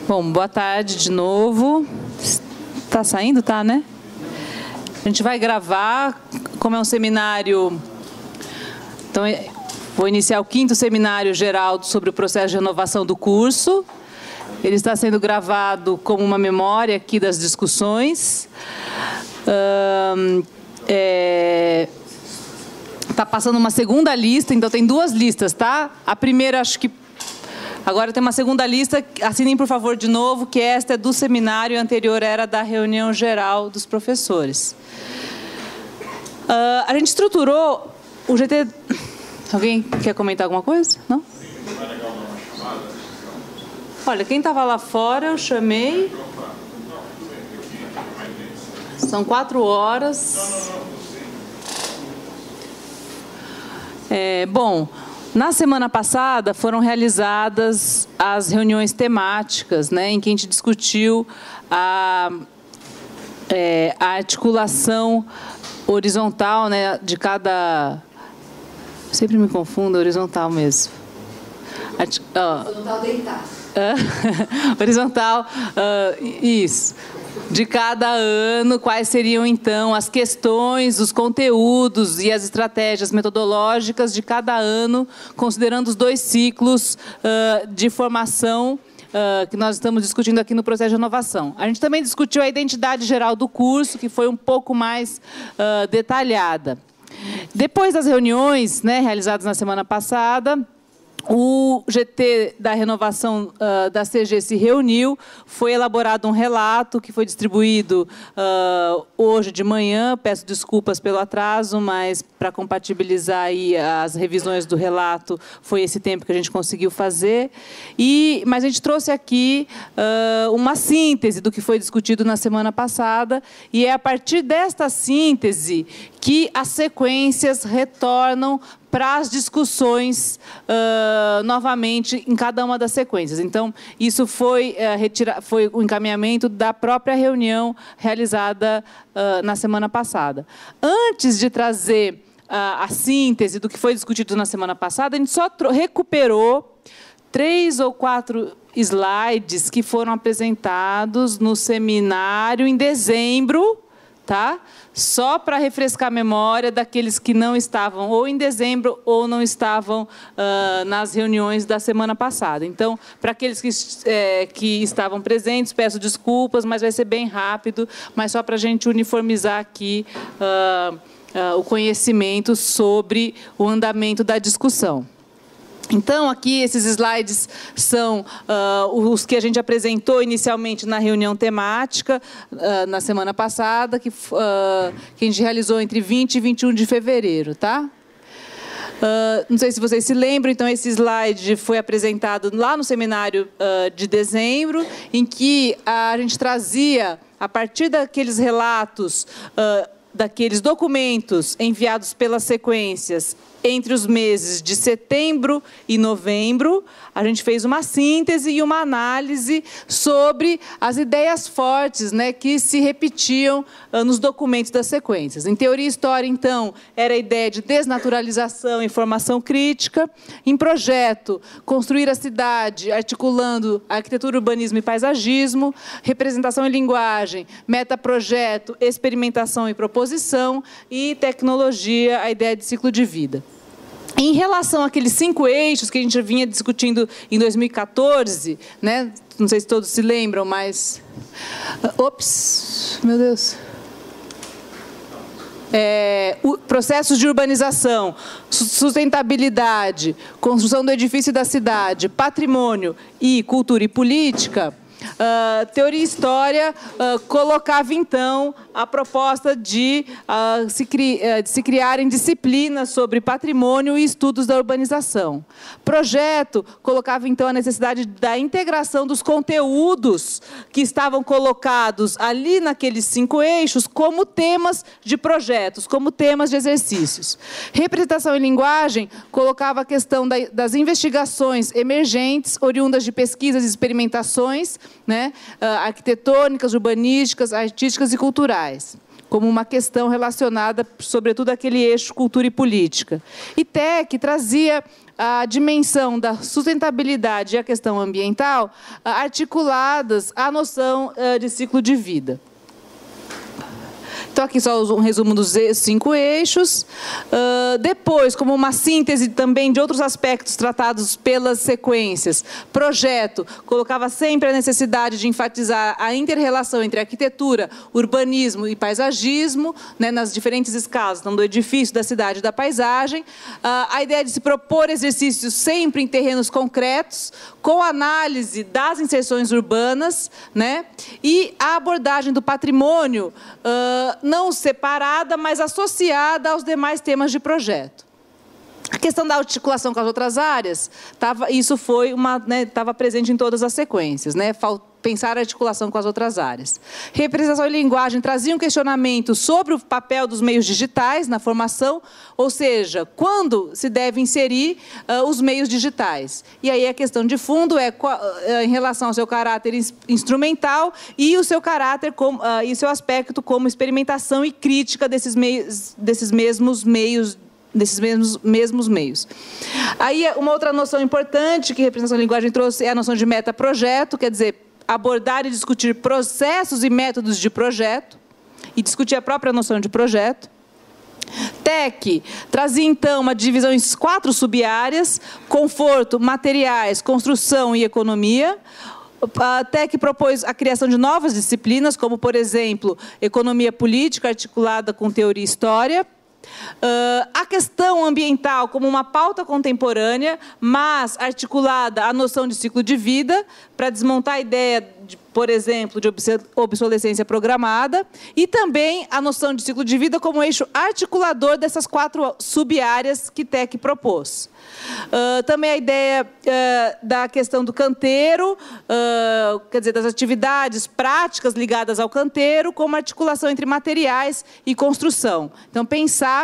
Bom, boa tarde de novo. Tá saindo? Tá, né? A gente vai gravar, como é um seminário... Então, vou iniciar o 5º seminário geral sobre o processo de renovação do curso. Ele está sendo gravado como uma memória aqui das discussões. Está passando uma segunda lista, então tem 2 listas, tá? A primeira, acho que... Agora tem uma segunda lista, assinem por favor de novo, que esta é do seminário, e a anterior era da reunião geral dos professores. A gente estruturou o GT... Alguém quer comentar alguma coisa? Não? Olha, quem estava lá fora eu chamei. São 4 horas. Bom... Na semana passada foram realizadas as reuniões temáticas, né, em que a gente discutiu a articulação horizontal, né, de cada... Sempre me confundo, horizontal mesmo. Horizontal deitar. Horizontal, isso. De cada ano, quais seriam, então, as questões, os conteúdos e as estratégias metodológicas de cada ano, considerando os 2 ciclos de formação que nós estamos discutindo aqui no processo de renovação. A gente também discutiu a identidade geral do curso, que foi um pouco mais detalhada. Depois das reuniões, né, realizadas na semana passada, o GT da renovação da CG se reuniu, foi elaborado um relato que foi distribuído hoje de manhã. Peço desculpas pelo atraso, mas para compatibilizar aí as revisões do relato, foi esse tempo que a gente conseguiu fazer. Mas a gente trouxe aqui uma síntese do que foi discutido na semana passada, e é a partir desta síntese que as sequências retornam para as discussões novamente em cada uma das sequências. Então, isso foi o encaminhamento da própria reunião realizada na semana passada. Antes de trazer a síntese do que foi discutido na semana passada, a gente só recuperou 3 ou 4 slides que foram apresentados no seminário em dezembro, tá? Só para refrescar a memória daqueles que não estavam ou em dezembro ou não estavam nas reuniões da semana passada. Então, para aqueles que estavam presentes, peço desculpas, mas vai ser bem rápido, mas só para a gente uniformizar aqui o conhecimento sobre o andamento da discussão. Então, aqui, esses slides são os que a gente apresentou inicialmente na reunião temática, na semana passada, que a gente realizou entre 20 e 21 de fevereiro, tá? Não sei se vocês se lembram, então, esse slide foi apresentado lá no seminário de dezembro, em que a gente trazia, a partir daqueles relatos, daqueles documentos enviados pelas sequências entre os meses de setembro e novembro, a gente fez uma síntese e uma análise sobre as ideias fortes, né, que se repetiam nos documentos das sequências. Em teoria e história, então, era a ideia de desnaturalização e formação crítica. Em projeto, construir a cidade, articulando arquitetura, urbanismo e paisagismo. Representação e linguagem, metaprojeto, experimentação e proposição. E tecnologia, a ideia de ciclo de vida. Em relação àqueles 5 eixos que a gente vinha discutindo em 2014, né? Não sei se todos se lembram, mas... Ops, meu Deus. Processos de urbanização, sustentabilidade, construção do edifício da cidade, patrimônio e cultura e política... Teoria e História colocava, então, a proposta de se criarem disciplinas sobre patrimônio e estudos da urbanização. Projeto colocava, então, a necessidade da integração dos conteúdos que estavam colocados ali naqueles 5 eixos como temas de projetos, como temas de exercícios. Representação e linguagem colocava a questão das investigações emergentes, oriundas de pesquisas e experimentações, né, arquitetônicas, urbanísticas, artísticas e culturais, como uma questão relacionada, sobretudo, àquele eixo cultura e política. E TEC trazia a dimensão da sustentabilidade e a questão ambiental articuladas à noção de ciclo de vida. Então, aqui só um resumo dos 5 eixos. Depois, como uma síntese também de outros aspectos tratados pelas sequências, projeto colocava sempre a necessidade de enfatizar a inter-relação entre arquitetura, urbanismo e paisagismo, né, nas diferentes escalas, então, do edifício, da cidade e da paisagem. A ideia de se propor exercícios sempre em terrenos concretos, com análise das inserções urbanas, né, e a abordagem do patrimônio não separada, mas associada aos demais temas de projeto. A questão da articulação com as outras áreas, isso foi estava presente em todas as sequências, né? Pensar a articulação com as outras áreas. Representação e linguagem traziam um questionamento sobre o papel dos meios digitais na formação, ou seja, quando se deve inserir os meios digitais. E aí a questão de fundo é em relação ao seu caráter instrumental e o seu caráter e seu aspecto como experimentação e crítica desses mesmos meios. Aí, uma outra noção importante que a representação e linguagem trouxe é a noção de meta-projeto, quer dizer, abordar e discutir processos e métodos de projeto, e discutir a própria noção de projeto. TEC trazia, então, uma divisão em 4 sub-áreas: conforto, materiais, construção e economia. A TEC propôs a criação de novas disciplinas, como, por exemplo, economia política articulada com teoria e história. A questão ambiental como uma pauta contemporânea, mas articulada à noção de ciclo de vida, para desmontar a ideia, por exemplo, de obsolescência programada, e também a noção de ciclo de vida como eixo articulador dessas 4 sub-áreas que TEC propôs. Também a ideia da questão do canteiro, quer dizer, das atividades práticas ligadas ao canteiro, como articulação entre materiais e construção. Então, pensar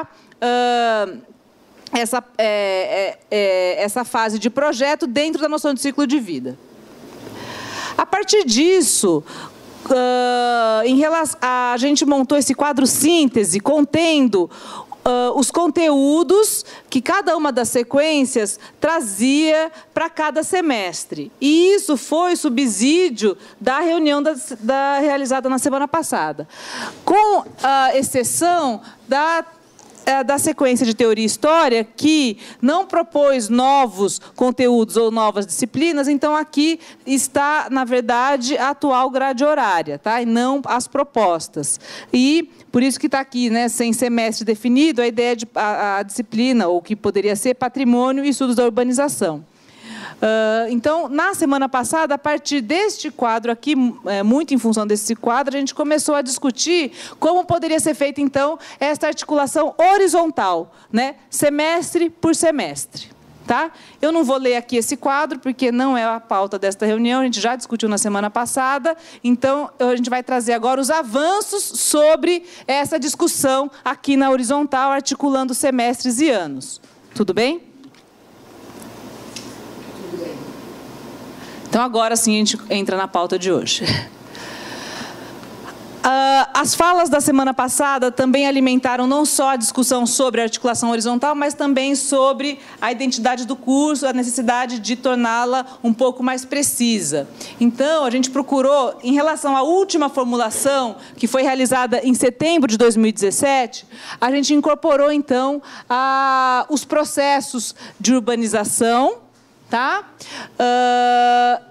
essa fase de projeto dentro da noção de ciclo de vida. A partir disso, a gente montou esse quadro síntese, contendo os conteúdos que cada uma das sequências trazia para cada semestre. E isso foi subsídio da reunião realizada na semana passada, com a exceção da sequência de teoria e história, que não propôs novos conteúdos ou novas disciplinas. Então, aqui está, na verdade, a atual grade horária, tá? E não as propostas. E, por isso que está aqui, né, sem semestre definido, a ideia de a disciplina, ou que poderia ser patrimônio e estudos da urbanização. Então, na semana passada, a partir deste quadro aqui, muito em função desse quadro, a gente começou a discutir como poderia ser feita, então, esta articulação horizontal, né? Semestre por semestre. Tá? Eu não vou ler aqui esse quadro, porque não é a pauta desta reunião, a gente já discutiu na semana passada, então a gente vai trazer agora os avanços sobre essa discussão aqui na horizontal, articulando semestres e anos. Tudo bem? Então, agora sim, a gente entra na pauta de hoje. As falas da semana passada também alimentaram não só a discussão sobre a articulação horizontal, mas também sobre a identidade do curso, a necessidade de torná-la um pouco mais precisa. Então, a gente procurou, em relação à última formulação, que foi realizada em setembro de 2017, a gente incorporou, então, os processos de urbanização, tá?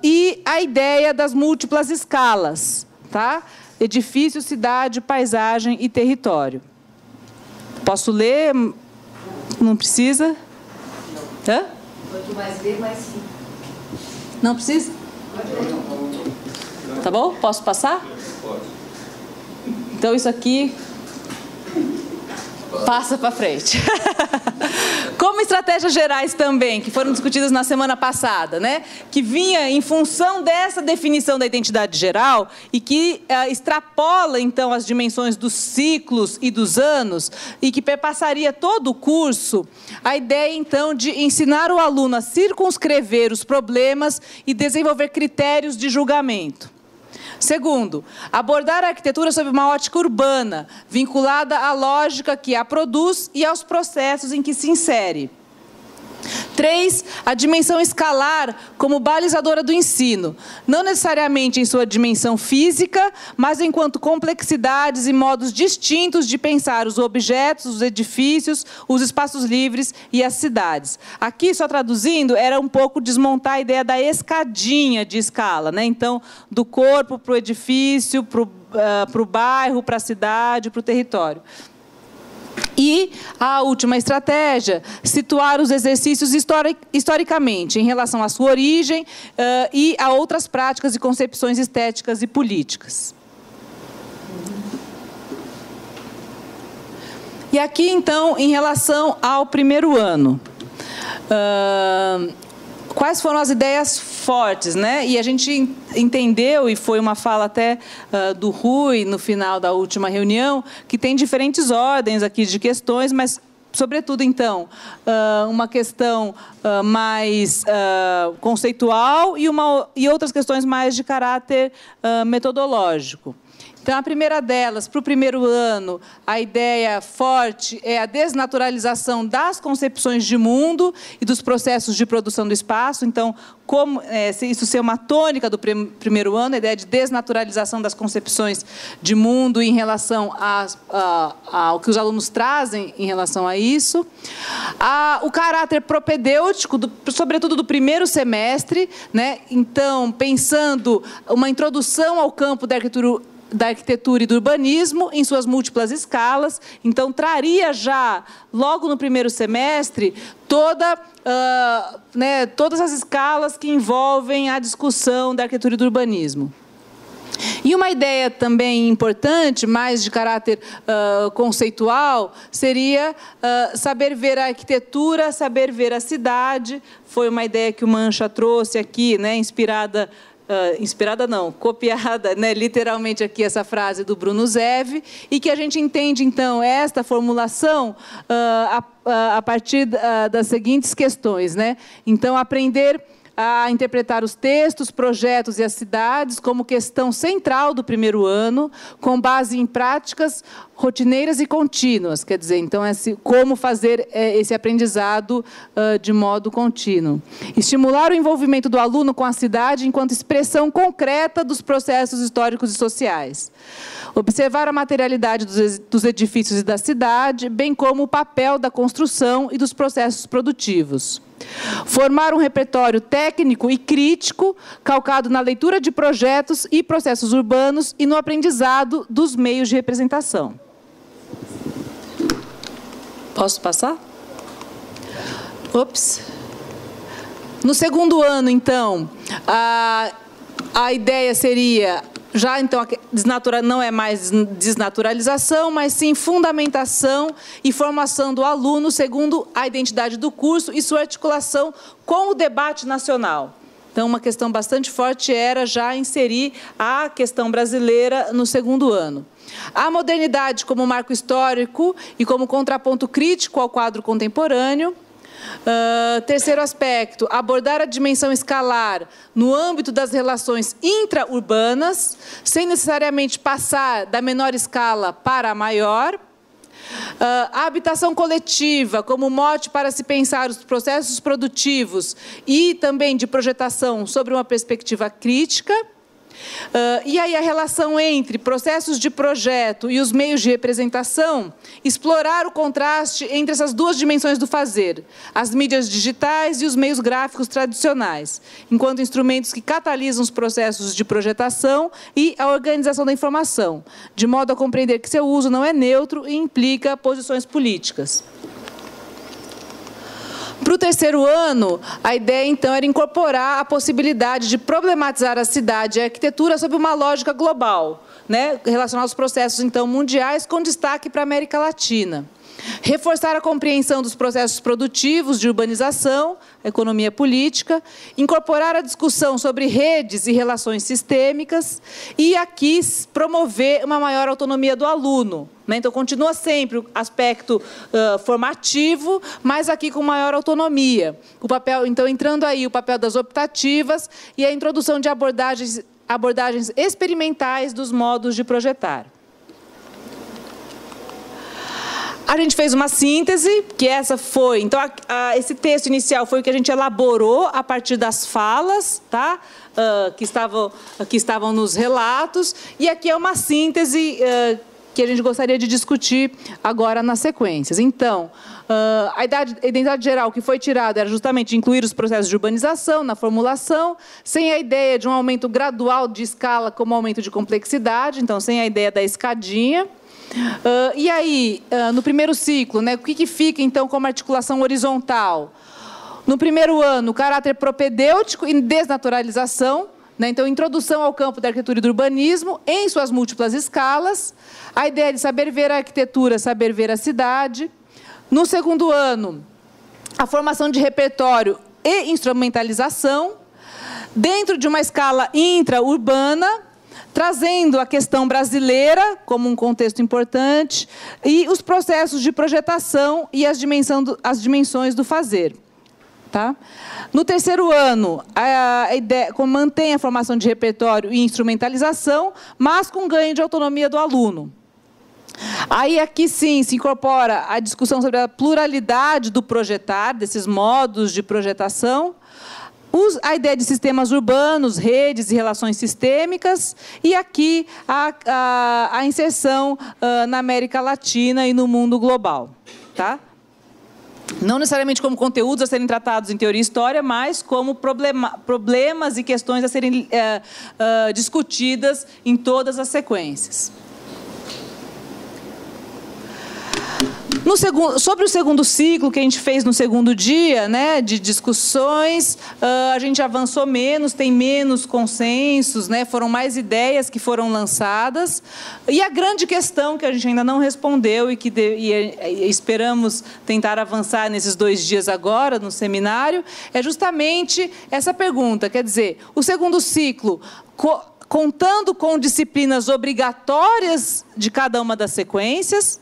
E a ideia das múltiplas escalas, tá? Edifício, cidade, paisagem e território. Posso ler? Não precisa? Hã? Quanto mais ver, mais sim. Não precisa? Tá bom? Posso passar? Pode. Então, isso aqui passa para frente. Como estratégias gerais também, que foram discutidas na semana passada, né? Que vinha em função dessa definição da identidade geral e que extrapola, então, as dimensões dos ciclos e dos anos e que perpassaria todo o curso, a ideia, então, de ensinar o aluno a circunscrever os problemas e desenvolver critérios de julgamento. Segundo, abordar a arquitetura sob uma ótica urbana, vinculada à lógica que a produz e aos processos em que se insere. 3, a dimensão escalar como balizadora do ensino, não necessariamente em sua dimensão física, mas enquanto complexidades e modos distintos de pensar os objetos, os edifícios, os espaços livres e as cidades. Aqui, só traduzindo, era um pouco desmontar a ideia da escadinha de escala, né? Então, do corpo para o edifício, para o bairro, para a cidade, para o território. E a última estratégia, situar os exercícios historicamente em relação à sua origem e a outras práticas e concepções estéticas e políticas. E aqui, então, em relação ao primeiro ano. Quais foram as ideias fortes, né? E a gente entendeu, e foi uma fala até do Rui, no final da última reunião, que tem diferentes ordens aqui de questões, mas, sobretudo, então, uma questão mais conceitual e outras questões mais de caráter metodológico. Então, a primeira delas, para o primeiro ano, a ideia forte é a desnaturalização das concepções de mundo e dos processos de produção do espaço. Então, como isso ser uma tônica do primeiro ano, a ideia de desnaturalização das concepções de mundo em relação ao que os alunos trazem em relação a isso. O caráter propedêutico, sobretudo do primeiro semestre, né? Então, pensando uma introdução ao campo da arquitetura e do urbanismo em suas múltiplas escalas. Então, traria já, logo no primeiro semestre, todas as escalas que envolvem a discussão da arquitetura e do urbanismo. E uma ideia também importante, mais de caráter conceitual, seria saber ver a arquitetura, saber ver a cidade. Foi uma ideia que o Mancha trouxe aqui, né, copiada, né, literalmente aqui essa frase do Bruno Zev, e que a gente entende, então, esta formulação a partir das seguintes questões, né? Então, aprender a interpretar os textos, projetos e as cidades como questão central do primeiro ano, com base em práticas rotineiras e contínuas. Quer dizer, então, como fazer esse aprendizado de modo contínuo. Estimular o envolvimento do aluno com a cidade enquanto expressão concreta dos processos históricos e sociais. Observar a materialidade dos edifícios e da cidade, bem como o papel da construção e dos processos produtivos. Formar um repertório técnico e crítico, calcado na leitura de projetos e processos urbanos e no aprendizado dos meios de representação. Posso passar? Ops. No segundo ano, então, a ideia seria... Já, então, não é mais desnaturalização, mas sim fundamentação e formação do aluno segundo a identidade do curso e sua articulação com o debate nacional. Então, uma questão bastante forte era já inserir a questão brasileira no segundo ano. A modernidade como marco histórico e como contraponto crítico ao quadro contemporâneo. Terceiro aspecto, abordar a dimensão escalar no âmbito das relações intra-urbanas, sem necessariamente passar da menor escala para a maior. A habitação coletiva como mote para se pensar os processos produtivos e também de projetação sobre uma perspectiva crítica. E aí a relação entre processos de projeto e os meios de representação, explorar o contraste entre essas duas dimensões do fazer, as mídias digitais e os meios gráficos tradicionais, enquanto instrumentos que catalisam os processos de projetação e a organização da informação, de modo a compreender que seu uso não é neutro e implica posições políticas. Para o terceiro ano, a ideia, então, era incorporar a possibilidade de problematizar a cidade e a arquitetura sob uma lógica global, né, relacionar os processos, então, mundiais, com destaque para a América Latina. Reforçar a compreensão dos processos produtivos de urbanização, economia política, incorporar a discussão sobre redes e relações sistêmicas e aqui promover uma maior autonomia do aluno. Né? Então, continua sempre o aspecto formativo, mas aqui com maior autonomia. O papel, então, entrando aí o papel das optativas e a introdução de abordagens experimentais dos modos de projetar. A gente fez uma síntese, que essa foi... Então, esse texto inicial foi o que a gente elaborou a partir das falas, tá? Que estavam nos relatos. E aqui é uma síntese que a gente gostaria de discutir agora nas sequências. Então, a identidade geral que foi tirada era justamente incluir os processos de urbanização na formulação, sem a ideia de um aumento gradual de escala como aumento de complexidade, então, sem a ideia da escadinha. E aí, no primeiro ciclo, né, o que fica, então, como articulação horizontal? No primeiro ano, o caráter propedêutico e desnaturalização, né, então, introdução ao campo da arquitetura e do urbanismo em suas múltiplas escalas, a ideia de saber ver a arquitetura, saber ver a cidade. No segundo ano, a formação de repertório e instrumentalização, dentro de uma escala intra-urbana, trazendo a questão brasileira como um contexto importante, e os processos de projetação e as dimensões do fazer. Tá? No terceiro ano, a ideia mantém a formação de repertório e instrumentalização, mas com ganho de autonomia do aluno. Aí, aqui sim, se incorpora a discussão sobre a pluralidade do projetar, desses modos de projetação, a ideia de sistemas urbanos, redes e relações sistêmicas, e aqui a inserção na América Latina e no mundo global. Tá? Não necessariamente como conteúdos a serem tratados em teoria e história, mas como problemas e questões a serem discutidas em todas as sequências. Sobre o segundo ciclo que a gente fez no segundo dia, né, de discussões, a gente avançou menos, tem menos consensos, né, foram mais ideias que foram lançadas. E a grande questão que a gente ainda não respondeu e que esperamos tentar avançar nesses 2 dias agora, no seminário, é justamente essa pergunta. Quer dizer, o segundo ciclo, contando com disciplinas obrigatórias de cada uma das sequências,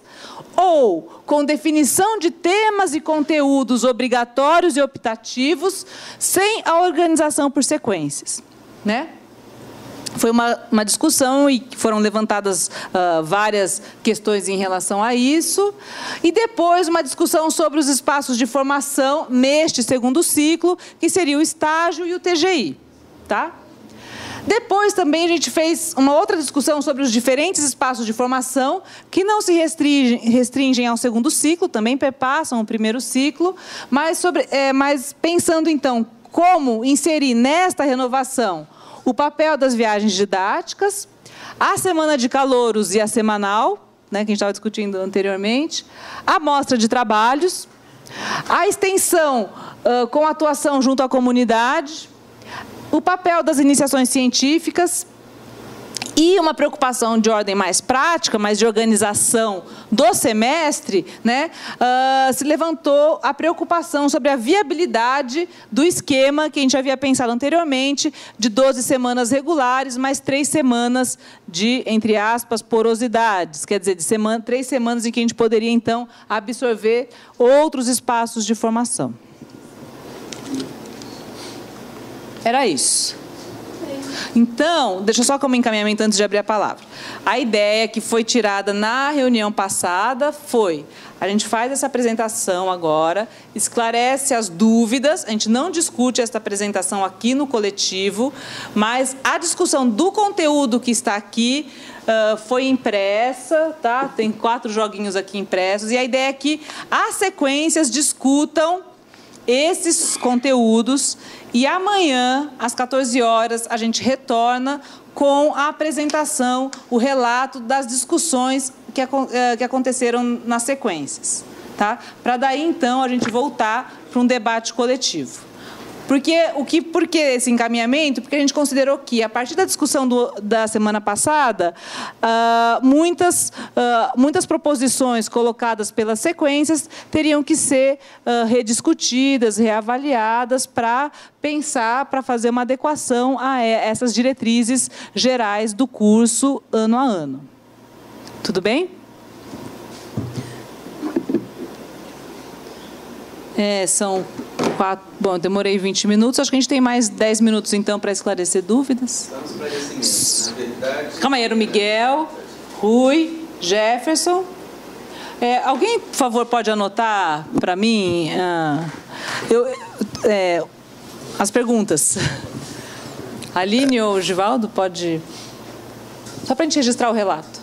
ou com definição de temas e conteúdos obrigatórios e optativos, sem a organização por sequências, né? Foi uma discussão e foram levantadas várias questões em relação a isso. E depois uma discussão sobre os espaços de formação neste segundo ciclo, que seria o estágio e o TGI, tá? Depois também a gente fez uma outra discussão sobre os diferentes espaços de formação, que não se restringem ao segundo ciclo, também perpassam o primeiro ciclo, mas pensando então como inserir nesta renovação o papel das viagens didáticas, a semana de calouros e a semanal, né, que a gente estava discutindo anteriormente, a mostra de trabalhos, a extensão com atuação junto à comunidade, o papel das iniciações científicas e uma preocupação de ordem mais prática, mais de organização do semestre, né, se levantou a preocupação sobre a viabilidade do esquema que a gente havia pensado anteriormente, de 12 semanas regulares, mais 3 semanas de, entre aspas, porosidades. Quer dizer, 3 semanas em que a gente poderia, então, absorver outros espaços de formação. Era isso. Então, deixa eu só como encaminhamento antes de abrir a palavra. A ideia que foi tirada na reunião passada foi: a gente faz essa apresentação agora, esclarece as dúvidas, a gente não discute essa apresentação aqui no coletivo, mas a discussão do conteúdo que está aqui foi impressa, tá? Tem 4 joguinhos aqui impressos, e a ideia é que as sequências discutam esses conteúdos, e amanhã, às 14 horas, a gente retorna com a apresentação, o relato das discussões que aconteceram nas sequências, tá? Para daí, então, a gente voltar para um debate coletivo. Por que esse encaminhamento? Porque a gente considerou que, a partir da discussão da semana passada, muitas proposições colocadas pelas sequências teriam que ser rediscutidas, reavaliadas, para pensar, para fazer uma adequação a essas diretrizes gerais do curso ano a ano. Tudo bem? São 4... Bom, eu demorei 20 minutos. Acho que a gente tem mais 10 minutos, então, para esclarecer dúvidas. Calma aí, era o Miguel, Rui, Jefferson. Alguém, por favor, pode anotar para mim as perguntas? Aline ou Givaldo, pode... Só para a gente registrar o relato.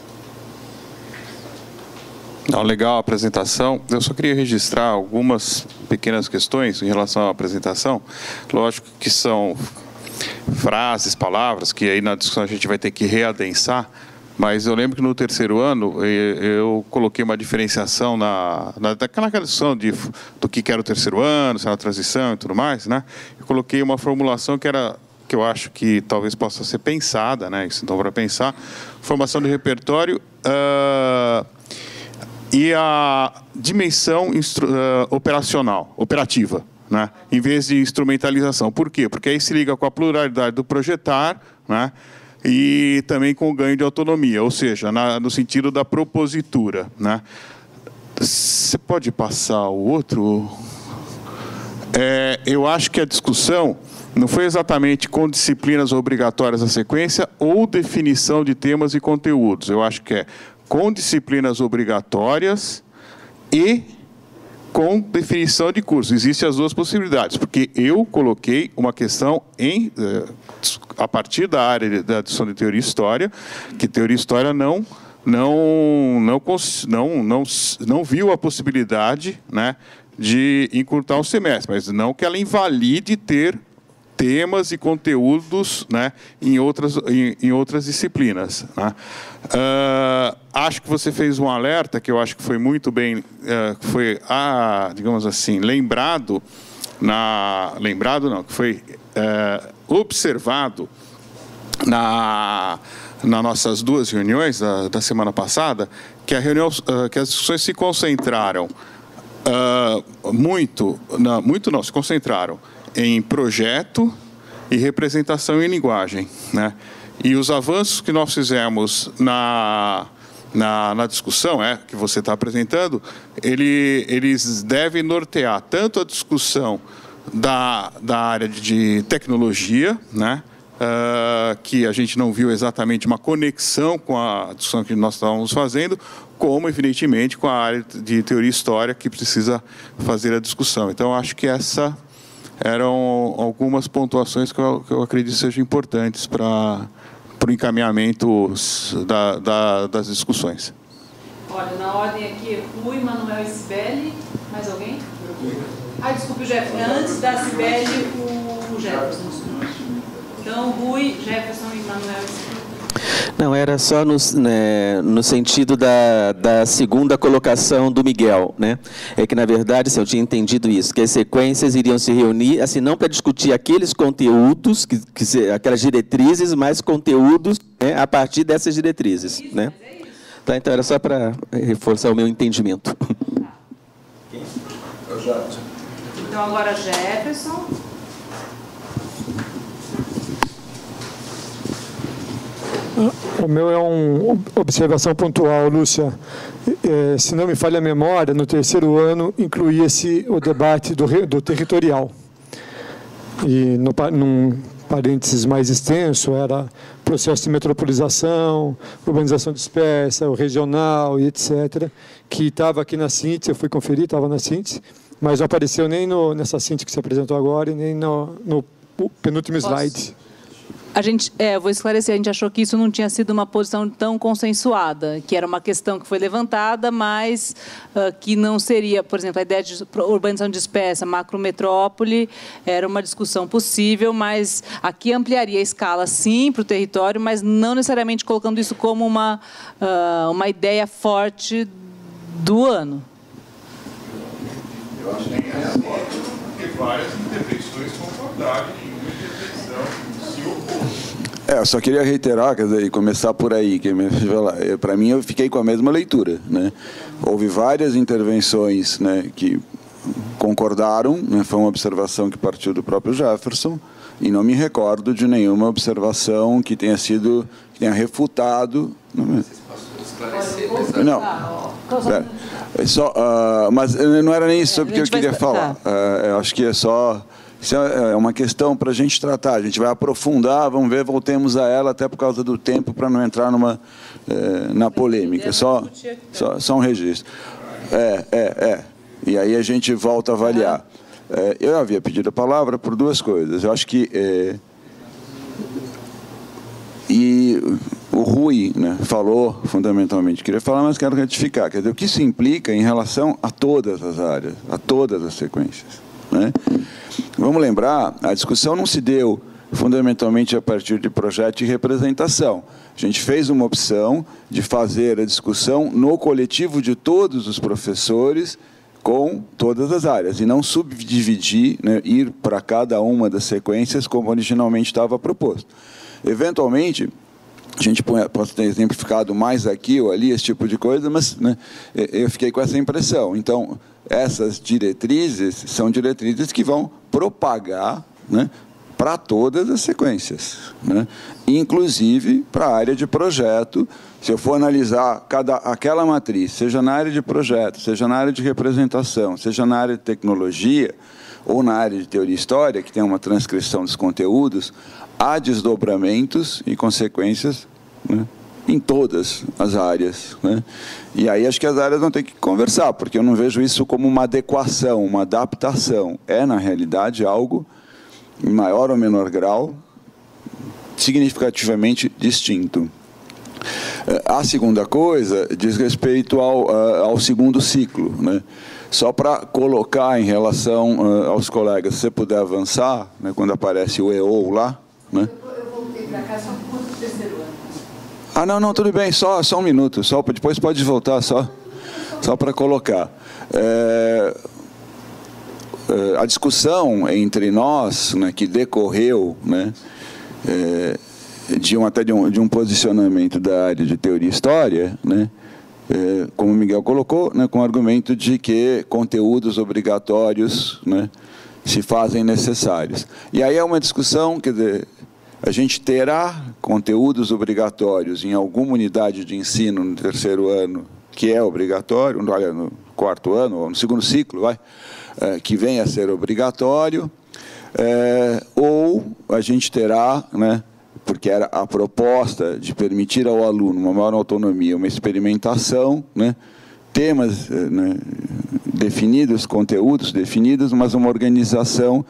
Não, legal a apresentação. Eu só queria registrar algumas pequenas questões em relação à apresentação. Lógico que são frases, palavras, que aí na discussão a gente vai ter que readensar, mas eu lembro que no terceiro ano eu coloquei uma diferenciação naquela discussão do que era o terceiro ano, se era a transição e tudo mais, né? Eu coloquei uma formulação que eu acho que talvez possa ser pensada, né? Isso então para pensar, formação de repertório e a dimensão operativa, né? Em vez de instrumentalização. Por quê? Porque aí se liga com a pluralidade do projetar, né? E também com o ganho de autonomia, ou seja, no sentido da propositura, né? Você pode passar o outro? Eu acho que a discussão não foi exatamente com disciplinas obrigatórias da sequência ou definição de temas e conteúdos. Eu acho que é com disciplinas obrigatórias e com definição de curso. Existem as duas possibilidades, porque eu coloquei uma questão a partir da área da discussão de teoria e história, que teoria e história não viu a possibilidade, né, de encurtar o semestre, mas não que ela invalide ter temas e conteúdos, né, em outras disciplinas, né? Acho que você fez um alerta que eu acho que foi muito bem, digamos assim, que foi observado nas nossas duas reuniões da semana passada, que que as discussões se concentraram se concentraram em projeto e representação em linguagem, né? E os avanços que nós fizemos na discussão, que você está apresentando, eles devem nortear tanto a discussão da área de tecnologia, né? Que a gente não viu exatamente uma conexão com a discussão que nós estávamos fazendo, como, evidentemente, com a área de teoria e história, que precisa fazer a discussão. Então, acho que essa eram algumas pontuações que eu acredito sejam importantes para o encaminhamento das discussões. Olha, na ordem aqui, Rui, Manuel e Cibele. Mais alguém? Desculpe, o Jefferson. Antes da Cibele, o Jefferson. Então, Rui, Jefferson e Manuel e Cibele. Não, era só no sentido da segunda colocação do Miguel, né? É que, na verdade, eu tinha entendido isso, que as sequências iriam se reunir, assim, não para discutir aqueles conteúdos, aquelas diretrizes, mas conteúdos, né, a partir dessas diretrizes, né? Tá, então, era só para reforçar o meu entendimento. Então, agora Jefferson. O meu é uma observação pontual, Lúcia. Se não me falha a memória, no terceiro ano incluía-se o debate do territorial. E num parênteses mais extenso era processo de metropolização, urbanização dispersa, o regional e etc., que estava aqui na síntese, eu fui conferir, estava na síntese, mas não apareceu nem nessa síntese que você apresentou agora e nem no penúltimo slide. Vou esclarecer, a gente achou que isso não tinha sido uma posição tão consensuada, que era uma questão que foi levantada, mas que não seria, por exemplo, a ideia de urbanização dispersa, macrometrópole, era uma discussão possível, mas aqui ampliaria a escala, sim, para o território, mas não necessariamente colocando isso como uma ideia forte do ano. Eu acho que é forte, porque várias intervenções concordaram em uma intervenção. Eu só queria reiterar, quer dizer, e começar por aí, que para mim eu fiquei com a mesma leitura, né? Houve várias intervenções, né, que concordaram, né? Foi uma observação que partiu do próprio Jefferson, e não me recordo de nenhuma observação que tenha refutado. Não. Mas não era nem isso sobre o que eu queria falar. Eu acho que isso é uma questão para a gente tratar. A gente vai aprofundar, vamos ver, voltemos a ela, até por causa do tempo, para não entrar na polêmica. Só um registro. E aí a gente volta a avaliar. Eu havia pedido a palavra por duas coisas. Eu acho que... E o Rui, né, falou fundamentalmente, queria falar, mas quero retificar. Quer dizer, o que isso implica em relação a todas as áreas, a todas as sequências, né? Vamos lembrar, a discussão não se deu fundamentalmente a partir de projeto de representação. A gente fez uma opção de fazer a discussão no coletivo de todos os professores com todas as áreas, e não subdividir, né, ir para cada uma das sequências como originalmente estava proposto. Eventualmente, a gente pode ter exemplificado mais aqui ou ali, esse tipo de coisa, mas, né, eu fiquei com essa impressão. Então, essas diretrizes são diretrizes que vão propagar, né, para todas as sequências, né, inclusive para a área de projeto. Se eu for analisar aquela matriz, seja na área de projeto, seja na área de representação, seja na área de tecnologia ou na área de teoria e história, que tem uma transcrição dos conteúdos, há desdobramentos e consequências, né, em todas as áreas, né? E aí acho que as áreas vão ter que conversar, porque eu não vejo isso como uma adequação, uma adaptação. É, na realidade, algo, em maior ou menor grau, significativamente distinto. A segunda coisa diz respeito ao segundo ciclo, né? Só para colocar em relação aos colegas, se você puder avançar, né, quando aparece o EO lá, né? Eu voltei para cá só por conta do terceiro ano. Não, tudo bem, só um minuto, depois pode voltar, só para colocar. A discussão entre nós, né, que decorreu, né, de um posicionamento da área de teoria e história, né, como o Miguel colocou, né, com o argumento de que conteúdos obrigatórios, né, se fazem necessários. E aí é uma discussão, quer dizer, a gente terá conteúdos obrigatórios em alguma unidade de ensino no terceiro ano, que é obrigatório, olha, no quarto ano, ou no segundo ciclo, que venha a ser obrigatório, ou a gente terá, né, porque era a proposta de permitir ao aluno uma maior autonomia, uma experimentação, né, temas, né, definidos, conteúdos definidos, mas uma organização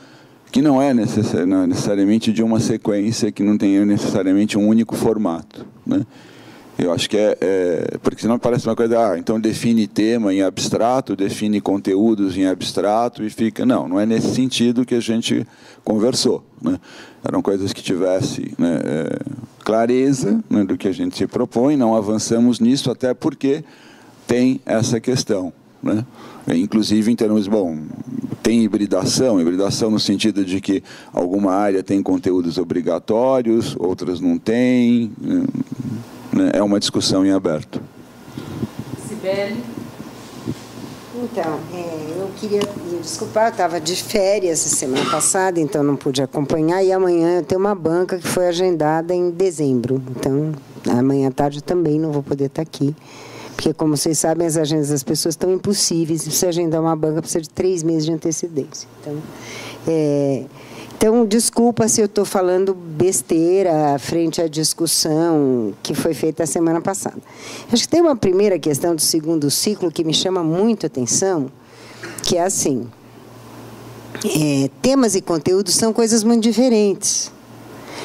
que não é necessariamente de uma sequência, que não tenha necessariamente um único formato, né? Eu acho que porque senão parece uma coisa, então define tema em abstrato, define conteúdos em abstrato e fica... Não é nesse sentido que a gente conversou, né? Eram coisas que tivessem, né, clareza, né, do que a gente se propõe, não avançamos nisso, até porque tem essa questão, né? Inclusive em termos, tem hibridação no sentido de que alguma área tem conteúdos obrigatórios, outras não têm, né? É uma discussão em aberto. Cibele? Então, eu queria me desculpar, eu estava de férias semana passada, então não pude acompanhar, e amanhã eu tenho uma banca que foi agendada em dezembro, então amanhã à tarde eu também não vou poder estar aqui. Porque, como vocês sabem, as agendas das pessoas estão impossíveis. Se você agendar uma banca, precisa de 3 meses de antecedência. Então, desculpa se eu estou falando besteira frente à discussão que foi feita a semana passada. Acho que tem uma primeira questão do segundo ciclo que me chama muito a atenção, que é assim, temas e conteúdos são coisas muito diferentes.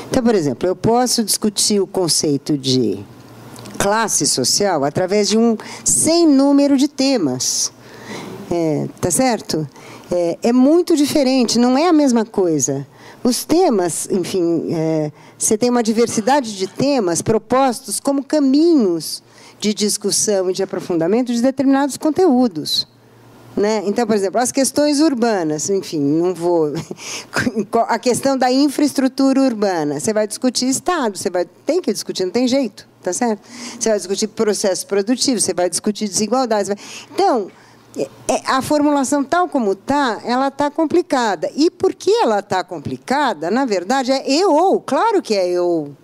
Então, por exemplo, eu posso discutir o conceito de classe social através de um sem número de temas. Tá certo? É muito diferente, não é a mesma coisa. Os temas, enfim, você tem uma diversidade de temas propostos como caminhos de discussão e de aprofundamento de determinados conteúdos, né? Então, por exemplo, as questões urbanas, enfim, não vou... A questão da infraestrutura urbana, você vai discutir Estado, tem que discutir, não tem jeito, tá certo? Você vai discutir processos produtivos, você vai discutir desigualdades. Então, a formulação tal como está, ela está complicada. E por que ela está complicada? Na verdade, claro que é eu.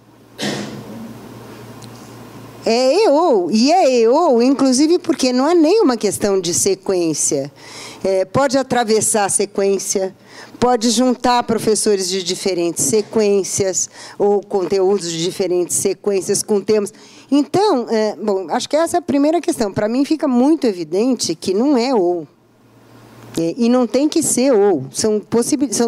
É e/ou, inclusive porque não é nem uma questão de sequência. Pode atravessar a sequência, pode juntar professores de diferentes sequências ou conteúdos de diferentes sequências com temas. Então, bom, acho que essa é a primeira questão. Para mim fica muito evidente que não é ou. E não tem que ser ou. São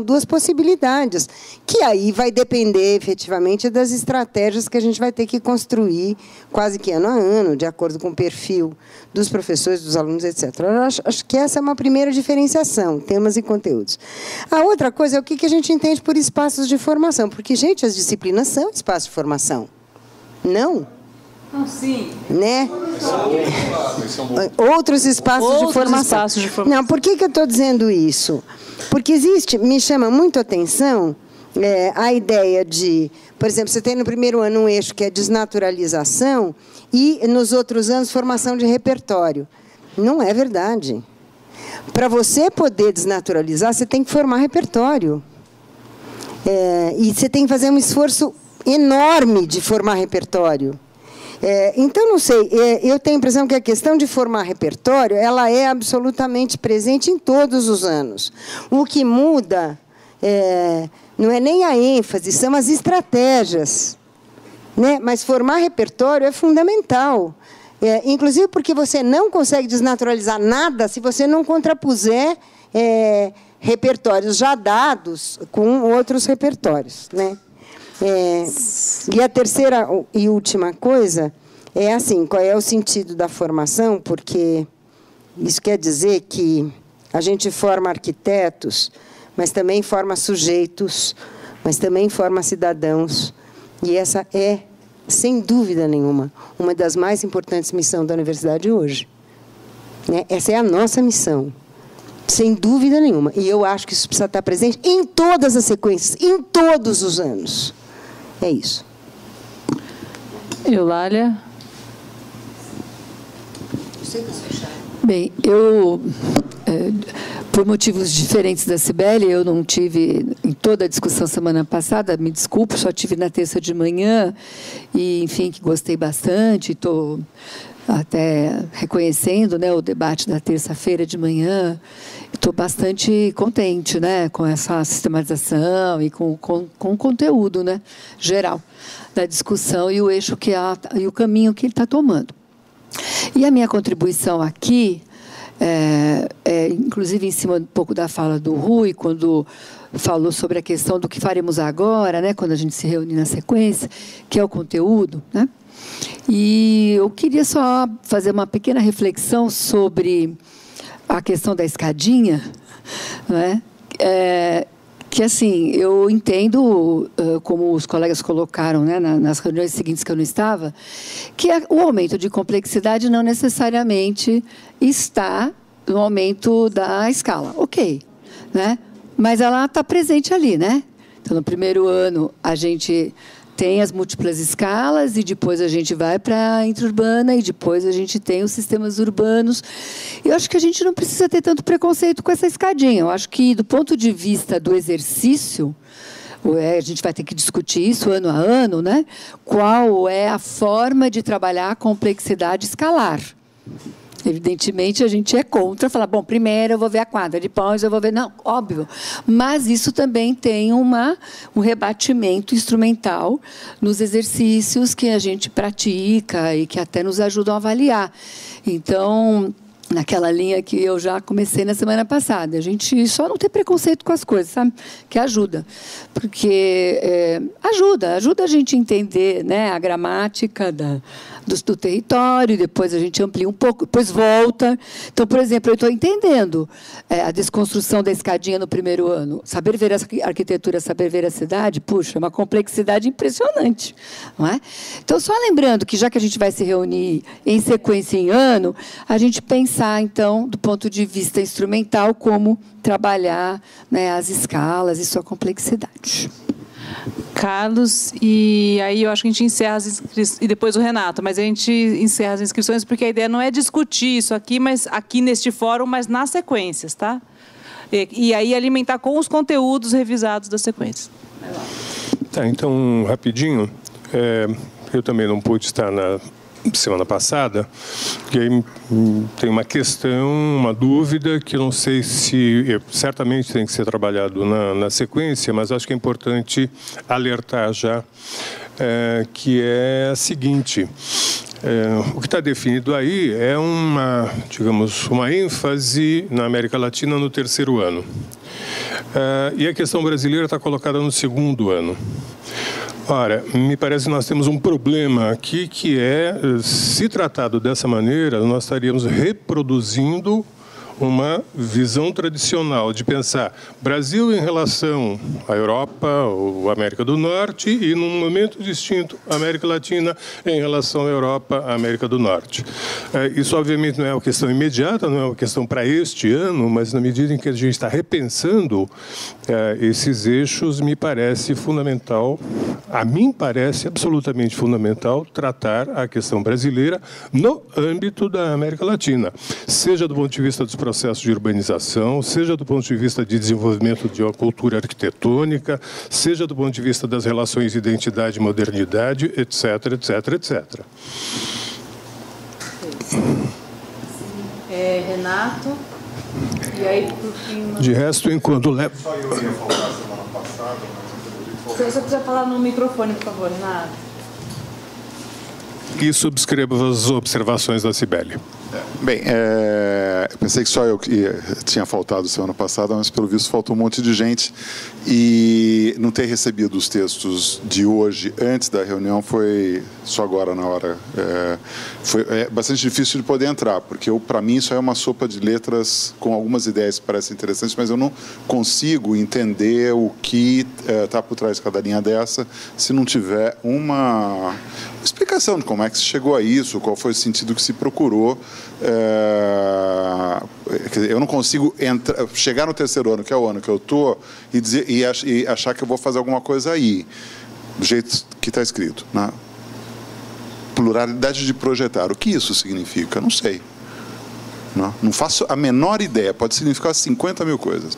duas possibilidades, que aí vai depender, efetivamente, das estratégias que a gente vai ter que construir quase que ano a ano, de acordo com o perfil dos professores, dos alunos, etc. Eu acho que essa é uma primeira diferenciação, temas e conteúdos. A outra coisa é o que a gente entende por espaços de formação, porque, gente, as disciplinas são espaços de formação. Não? Sim. Né? Outros espaços de formação. Não, por que eu estou dizendo isso? Porque me chama muito a atenção a ideia de, por exemplo, você tem no primeiro ano um eixo que é desnaturalização e nos outros anos formação de repertório. Não é verdade. Para você poder desnaturalizar, você tem que formar repertório. E você tem que fazer um esforço enorme de formar repertório. Então, não sei, eu tenho a impressão que a questão de formar repertório ela é absolutamente presente em todos os anos. O que muda não é nem a ênfase, são as estratégias. Né? Mas formar repertório é fundamental. Inclusive porque você não consegue desnaturalizar nada se você não contrapuser repertórios já dados com outros repertórios. Né? E a terceira e última coisa é assim, qual é o sentido da formação? Porque isso quer dizer que a gente forma arquitetos, mas também forma sujeitos, mas também forma cidadãos. E essa é, sem dúvida nenhuma, uma das mais importantes missões da universidade hoje. Né? Essa é a nossa missão, sem dúvida nenhuma. E eu acho que isso precisa estar presente em todas as sequências, em todos os anos. É isso. Eulália? Bem, por motivos diferentes da Cibele, eu não tive em toda a discussão semana passada, me desculpo, só tive na terça de manhã, e, enfim, que gostei bastante, estou até reconhecendo, né, o debate da terça-feira de manhã. Estou bastante contente, né, com essa sistematização e com o conteúdo, né, geral da discussão e o eixo e o caminho que ele está tomando. E a minha contribuição aqui, inclusive em cima um pouco da fala do Rui, quando falou sobre a questão do que faremos agora, né, quando a gente se reunir na sequência, que é o conteúdo, né? E eu queria só fazer uma pequena reflexão sobre a questão da escadinha, né? Que, assim, eu entendo, como os colegas colocaram, né, nas reuniões seguintes que eu não estava, que o aumento de complexidade não necessariamente está no aumento da escala. Ok, né? Mas ela está presente ali, né? Então, no primeiro ano, a gente tem as múltiplas escalas e depois a gente vai para a intra-urbana e depois a gente tem os sistemas urbanos. Eu acho que a gente não precisa ter tanto preconceito com essa escadinha. Eu acho que, do ponto de vista do exercício, a gente vai ter que discutir isso ano a ano, né? Qual é a forma de trabalhar a complexidade escalar. Evidentemente, a gente é contra falar, bom, primeiro eu vou ver a quadra, depois eu vou ver... Não, óbvio. Mas isso também tem um rebatimento instrumental nos exercícios que a gente pratica e que até nos ajudam a avaliar. Então, naquela linha que eu já comecei na semana passada, a gente só não ter preconceito com as coisas, sabe? Que ajuda. Porque ajuda a gente a entender, né, a gramática do território, depois a gente amplia um pouco, depois volta. Então, por exemplo, eu estou entendendo a desconstrução da escadinha no primeiro ano. Saber ver a arquitetura, saber ver a cidade, puxa, é uma complexidade impressionante. Não é? Então, só lembrando que, já que a gente vai se reunir em sequência em ano, a gente pensar, então, do ponto de vista instrumental, como trabalhar, né, as escalas e sua complexidade. Carlos, e aí eu acho que a gente encerra as inscrições, e depois o Renato, mas a gente encerra as inscrições porque a ideia não é discutir isso aqui, mas aqui neste fórum, mas nas sequências, tá? E aí alimentar com os conteúdos revisados das sequências. Tá, então, rapidinho, eu também não pude estar semana passada, e aí tem uma questão, uma dúvida que eu não sei se certamente tem que ser trabalhado na sequência, mas acho que é importante alertar já, que é a seguinte: o que está definido aí é digamos, uma ênfase na América Latina no terceiro ano. E a questão brasileira está colocada no segundo ano. Ora, me parece que nós temos um problema aqui que se tratado dessa maneira, nós estaríamos reproduzindo uma visão tradicional de pensar Brasil em relação à Europa ou América do Norte e, num momento distinto, América Latina em relação à Europa, à América do Norte. Isso, obviamente, não é uma questão imediata, não é uma questão para este ano, mas na medida em que a gente está repensando esses eixos, me parece fundamental, a mim parece absolutamente fundamental, tratar a questão brasileira no âmbito da América Latina, seja do ponto de vista dos processos de urbanização, seja do ponto de vista de desenvolvimento de uma cultura arquitetônica, seja do ponto de vista das relações identidade e modernidade, etc, etc, etc. Renato, e aí, por fim... De resto, enquanto levo... Só eu ia falar semana passada, mas Se você quiser falar no microfone, por favor, Renato. E subscrevo as observações da Cibele. Bem, eu pensei que só eu tinha faltado semana passada, mas pelo visto faltou um monte de gente, e não ter recebido os textos de hoje antes da reunião foi só agora na hora. Foi bastante difícil de poder entrar, porque para mim isso é uma sopa de letras com algumas ideias que parecem interessantes, mas eu não consigo entender o que está por trás de cada linha dessa se não tiver uma explicação de como é que se chegou a isso, qual foi o sentido que se procurou. Eu não consigo chegar no terceiro ano, que é o ano que eu estou, e achar que eu vou fazer alguma coisa aí, do jeito que está escrito, né? Pluralidade de projetar. O que isso significa? Não sei. Não faço a menor ideia. Pode significar 50 mil coisas.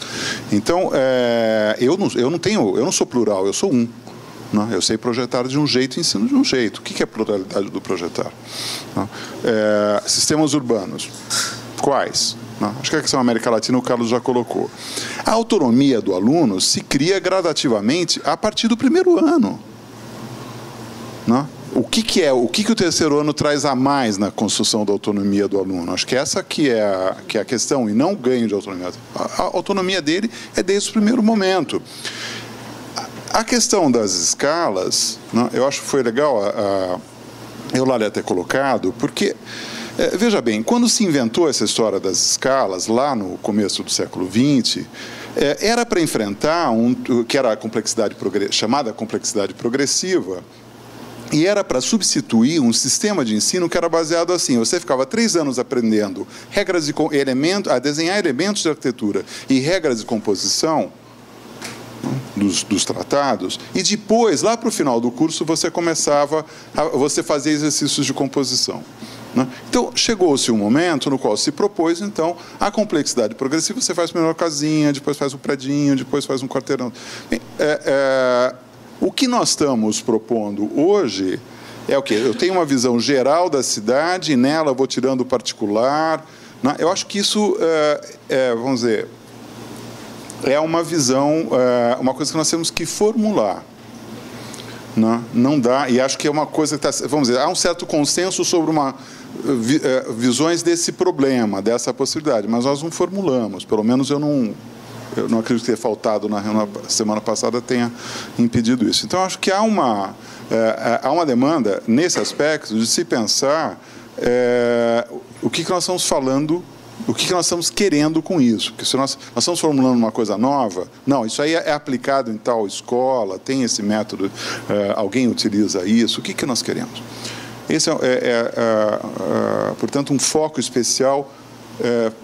Então, eu não sou plural, eu sou um. Eu sei projetar de um jeito e ensino de um jeito. O que é pluralidade do projetar? Sistemas urbanos. Quais? Acho que a questão América Latina o Carlos já colocou. A autonomia do aluno se cria gradativamente a partir do primeiro ano. O que o terceiro ano traz a mais na construção da autonomia do aluno? Acho que essa que é a questão, e não o ganho de autonomia. A autonomia dele é desde o primeiro momento. A questão das escalas, eu acho que foi legal a Eulália ter colocado, porque, veja bem, quando se inventou essa história das escalas, lá no começo do século XX, era para enfrentar que era a complexidade chamada complexidade progressiva, e era para substituir um sistema de ensino que era baseado assim: você ficava 3 anos aprendendo a desenhar elementos de arquitetura e regras de composição dos tratados, e depois, lá para o final do curso, você fazia exercícios de composição. Então, chegou-se um momento no qual se propôs, então, a complexidade progressiva. Você faz primeiro uma casinha, depois faz um predinho, depois faz um quarteirão. Bem, o que nós estamos propondo hoje é o quê? Eu tenho uma visão geral da cidade, e nela eu vou tirando o particular. Eu acho que isso, vamos dizer, é uma visão, uma coisa que nós temos que formular. Não dá, e acho que é uma coisa que está, vamos dizer, há um certo consenso sobre visões desse problema, dessa possibilidade, mas nós não formulamos. Pelo menos eu não acredito que ter faltado na reunião semana passada tenha impedido isso. Então, acho que há uma demanda nesse aspecto de se pensar o que nós estamos falando, o que nós estamos querendo com isso. Porque se nós estamos formulando uma coisa nova, não, isso aí é aplicado em tal escola, tem esse método, alguém utiliza isso, o que nós queremos? Esse portanto, um foco especial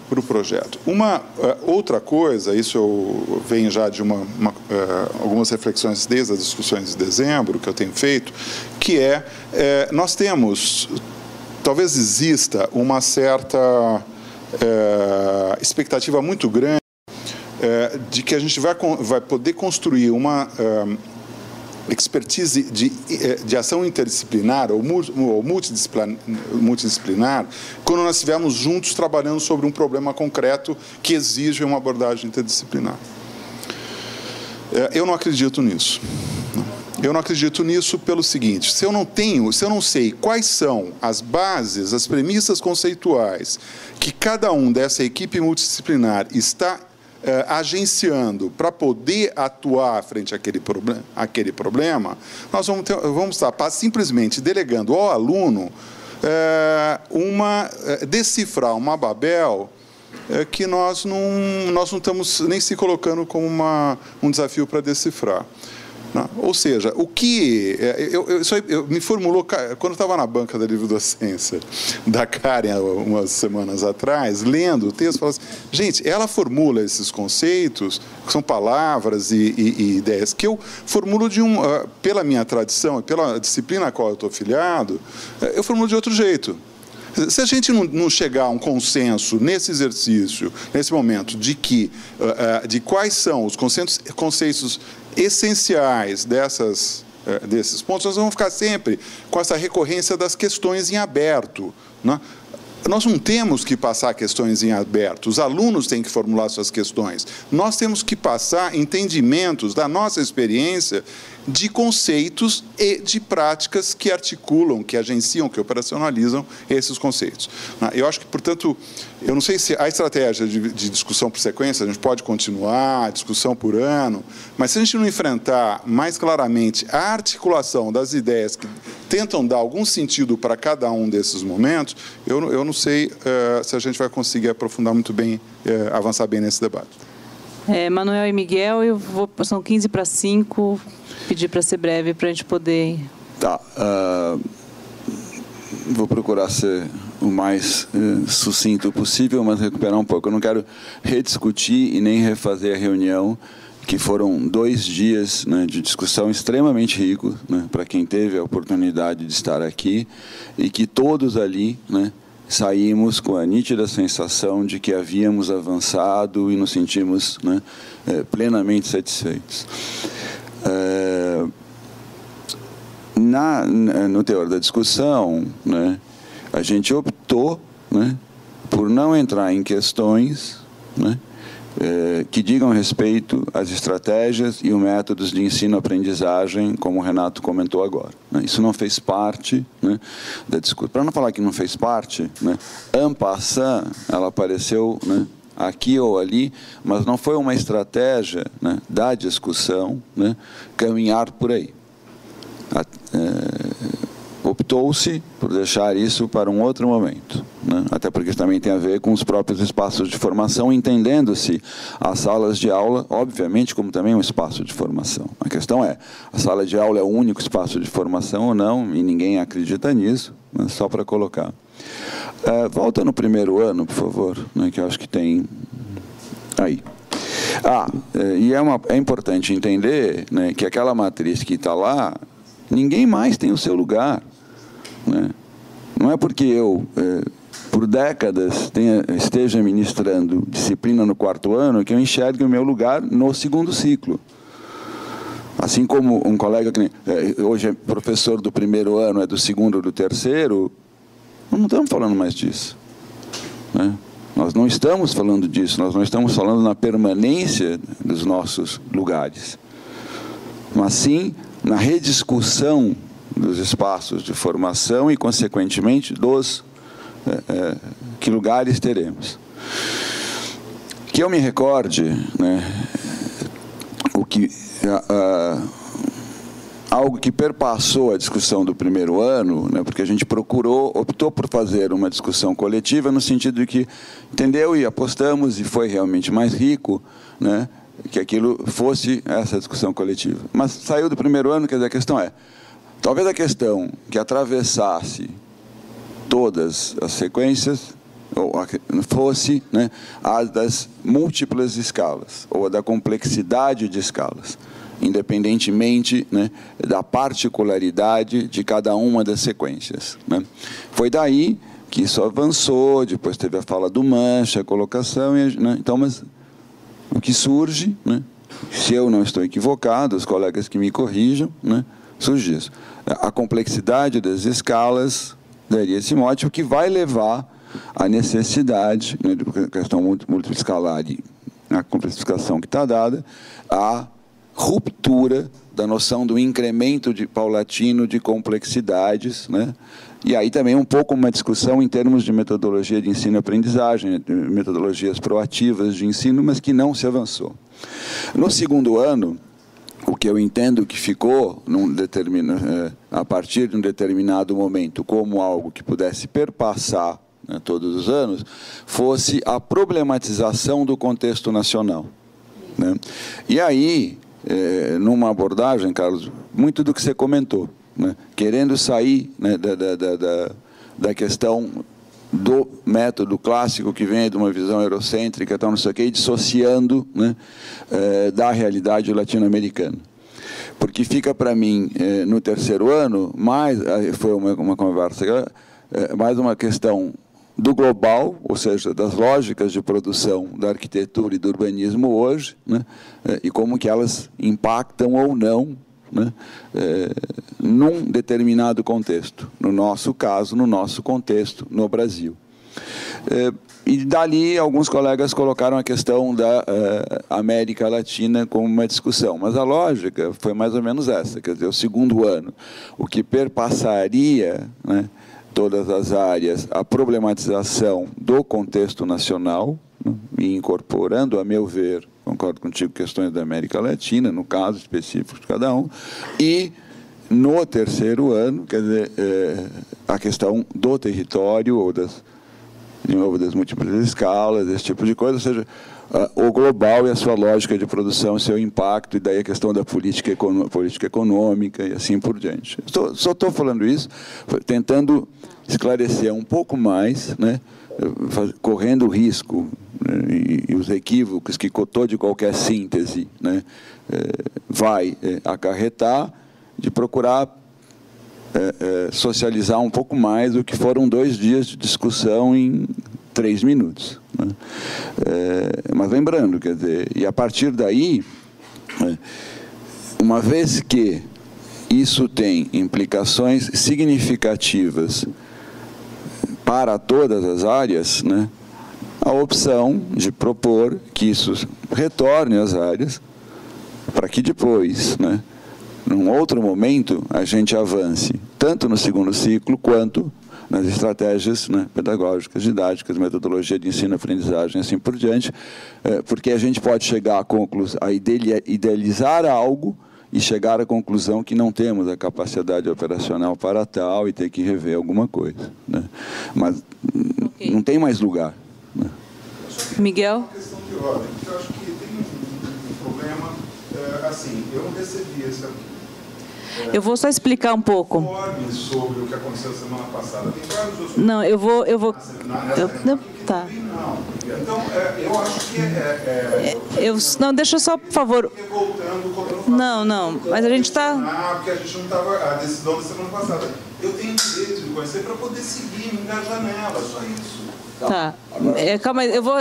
para o projeto. Uma outra coisa, isso eu venho já de algumas reflexões desde as discussões de dezembro que eu tenho feito, que nós temos, talvez exista uma certa expectativa muito grande de que a gente vai poder construir expertise de ação interdisciplinar ou multidisciplinar quando nós estivermos juntos trabalhando sobre um problema concreto que exige uma abordagem interdisciplinar. Eu não acredito nisso. Eu não acredito nisso pelo seguinte: se eu não sei quais são as bases, as premissas conceituais que cada um dessa equipe multidisciplinar está agenciando para poder atuar frente àquele problema, nós vamos estar simplesmente delegando ao aluno decifrar uma Babel que nós não estamos nem se colocando como um desafio para decifrar. Não. Ou seja, o que... eu me formulou... Quando eu estava na banca da livro-docência da Karen, umas semanas atrás, lendo o texto, eu falava assim, gente, ela formula esses conceitos, que são palavras e ideias, que eu formulo pela minha tradição, pela disciplina a qual eu estou afiliado, eu formulo de outro jeito. Se a gente não chegar a um consenso nesse exercício, nesse momento, de quais são os conceitos essenciais desses pontos, nós vamos ficar sempre com essa recorrência das questões em aberto, né? Nós não temos que passar questões em aberto, os alunos têm que formular suas questões. Nós temos que passar entendimentos da nossa experiência de conceitos e de práticas que articulam, que agenciam, que operacionalizam esses conceitos. Eu acho que, portanto, eu não sei se a estratégia de discussão por sequência, a gente pode continuar, discussão por ano, mas se a gente não enfrentar mais claramente a articulação das ideias que tentam dar algum sentido para cada um desses momentos, eu não sei se a gente vai conseguir aprofundar muito bem, avançar bem nesse debate. Manuel e Miguel, são 15:05, pedir para ser breve para a gente poder... Tá, vou procurar ser o mais sucinto possível, mas recuperar um pouco. Eu não quero rediscutir e nem refazer a reunião, que foram 2 dias, né, de discussão extremamente rico, né, para quem teve a oportunidade de estar aqui, e que todos ali, né, saímos com a nítida sensação de que havíamos avançado e nos sentimos, né, plenamente satisfeitos. No teor da discussão, né, a gente optou, né, por não entrar em questões, né, que digam respeito às estratégias e os métodos de ensino-aprendizagem, como o Renato comentou agora, né. Isso não fez parte, né, da discussão. Para não falar que não fez parte, né, en passant, ela apareceu, né, aqui ou ali, mas não foi uma estratégia, né, da discussão, né, caminhar por aí. Optou-se por deixar isso para um outro momento, né? Até porque também tem a ver com os próprios espaços de formação, entendendo-se as salas de aula, obviamente, como também um espaço de formação. A questão é, a sala de aula é o único espaço de formação ou não, e ninguém acredita nisso, mas só para colocar. Volta no primeiro ano, por favor, né, que eu acho que tem... Aí. E é importante entender, né, que aquela matriz que está lá, ninguém mais tem o seu lugar, né? Não é porque eu, por décadas, esteja ministrando disciplina no 4º ano que eu enxergue o meu lugar no 2º ciclo. Assim como um colega que hoje é professor do 1º ano, é do 2º ou do 3º, não estamos falando mais disso, né? Nós não estamos falando disso, nós não estamos falando na permanência dos nossos lugares, mas sim na rediscussão dos espaços de formação e, consequentemente, que lugares teremos. Que eu me recorde, né, algo que perpassou a discussão do 1º ano, né, porque a gente optou por fazer uma discussão coletiva no sentido de que entendeu e apostamos, e foi realmente mais rico, né, que aquilo fosse essa discussão coletiva. Mas saiu do 1º ano, quer dizer, a questão é, talvez a questão que atravessasse todas as sequências fosse, né, a das múltiplas escalas, ou a da complexidade de escalas, independentemente, né, da particularidade de cada uma das sequências, né. Foi daí que isso avançou, depois teve a fala do Mancha, a colocação, né, então, mas o que surge, né, se eu não estou equivocado, os colegas que me corrijam, né, surge isso. A complexidade das escalas daria esse mote, o que vai levar à necessidade, né, de questão múltipla escalar e a complexificação que está dada, a ruptura da noção do incremento paulatino de complexidades, né? E aí também um pouco uma discussão em termos de metodologia de ensino e aprendizagem, metodologias proativas de ensino, mas que não se avançou. No segundo ano, o que eu entendo que ficou a partir de um determinado momento como algo que pudesse perpassar, né, todos os anos, fosse a problematização do contexto nacional, né? E aí, numa abordagem, Carlos, muito do que você comentou, né, querendo sair, né, da questão do método clássico que vem de uma visão eurocêntrica, tal, não sei o quê, e dissociando, né, da realidade latino-americana. Porque fica para mim, no terceiro ano, foi uma conversa, mais uma questão do global, ou seja, das lógicas de produção da arquitetura e do urbanismo hoje, né, e como que elas impactam ou não, né, num determinado contexto, no nosso caso, no nosso contexto, no Brasil. E dali alguns colegas colocaram a questão da América Latina como uma discussão, mas a lógica foi mais ou menos essa, quer dizer, o segundo ano, o que perpassaria, né, todas as áreas, a problematização do contexto nacional, né, e incorporando, a meu ver, concordo contigo, questões da América Latina, no caso específico de cada um, e no terceiro ano, quer dizer, a questão do território, ou de novo, das múltiplas escalas, esse tipo de coisa, ou seja, o global e a sua lógica de produção, seu impacto, e daí a questão da política econômica e assim por diante. Só estou falando isso, tentando esclarecer um pouco mais, né, correndo o risco, né, e os equívocos que de qualquer síntese, né, vai acarretar, de procurar socializar um pouco mais do que foram 2 dias de discussão em 3 minutos. Né? Mas lembrando, quer dizer, e a partir daí, uma vez que isso tem implicações significativas para todas as áreas, né, a opção de propor que isso retorne às áreas, para que depois, né, num outro momento, a gente avance, tanto no segundo ciclo, quanto nas estratégias, né, pedagógicas, didáticas, metodologia de ensino e aprendizagem, assim por diante, porque a gente pode chegar a idealizar algo e chegar à conclusão que não temos a capacidade operacional para tal e ter que rever alguma coisa, né? Mas não tem mais lugar, né? Miguel? É uma questão de ordem, porque eu acho que tem um problema, assim, eu não recebi esse aqui. Eu vou só explicar um pouco. Informe sobre o que aconteceu semana passada. Tem vários outros. Não, eu vou. Tá. Então, eu acho que não, deixa eu só, por favor. Não, mas a gente está. Porque a gente não estava. A decisão da semana passada. Eu tenho direito de conhecer para poder seguir, me engajar nela, só isso. Tá. Calma aí, eu vou.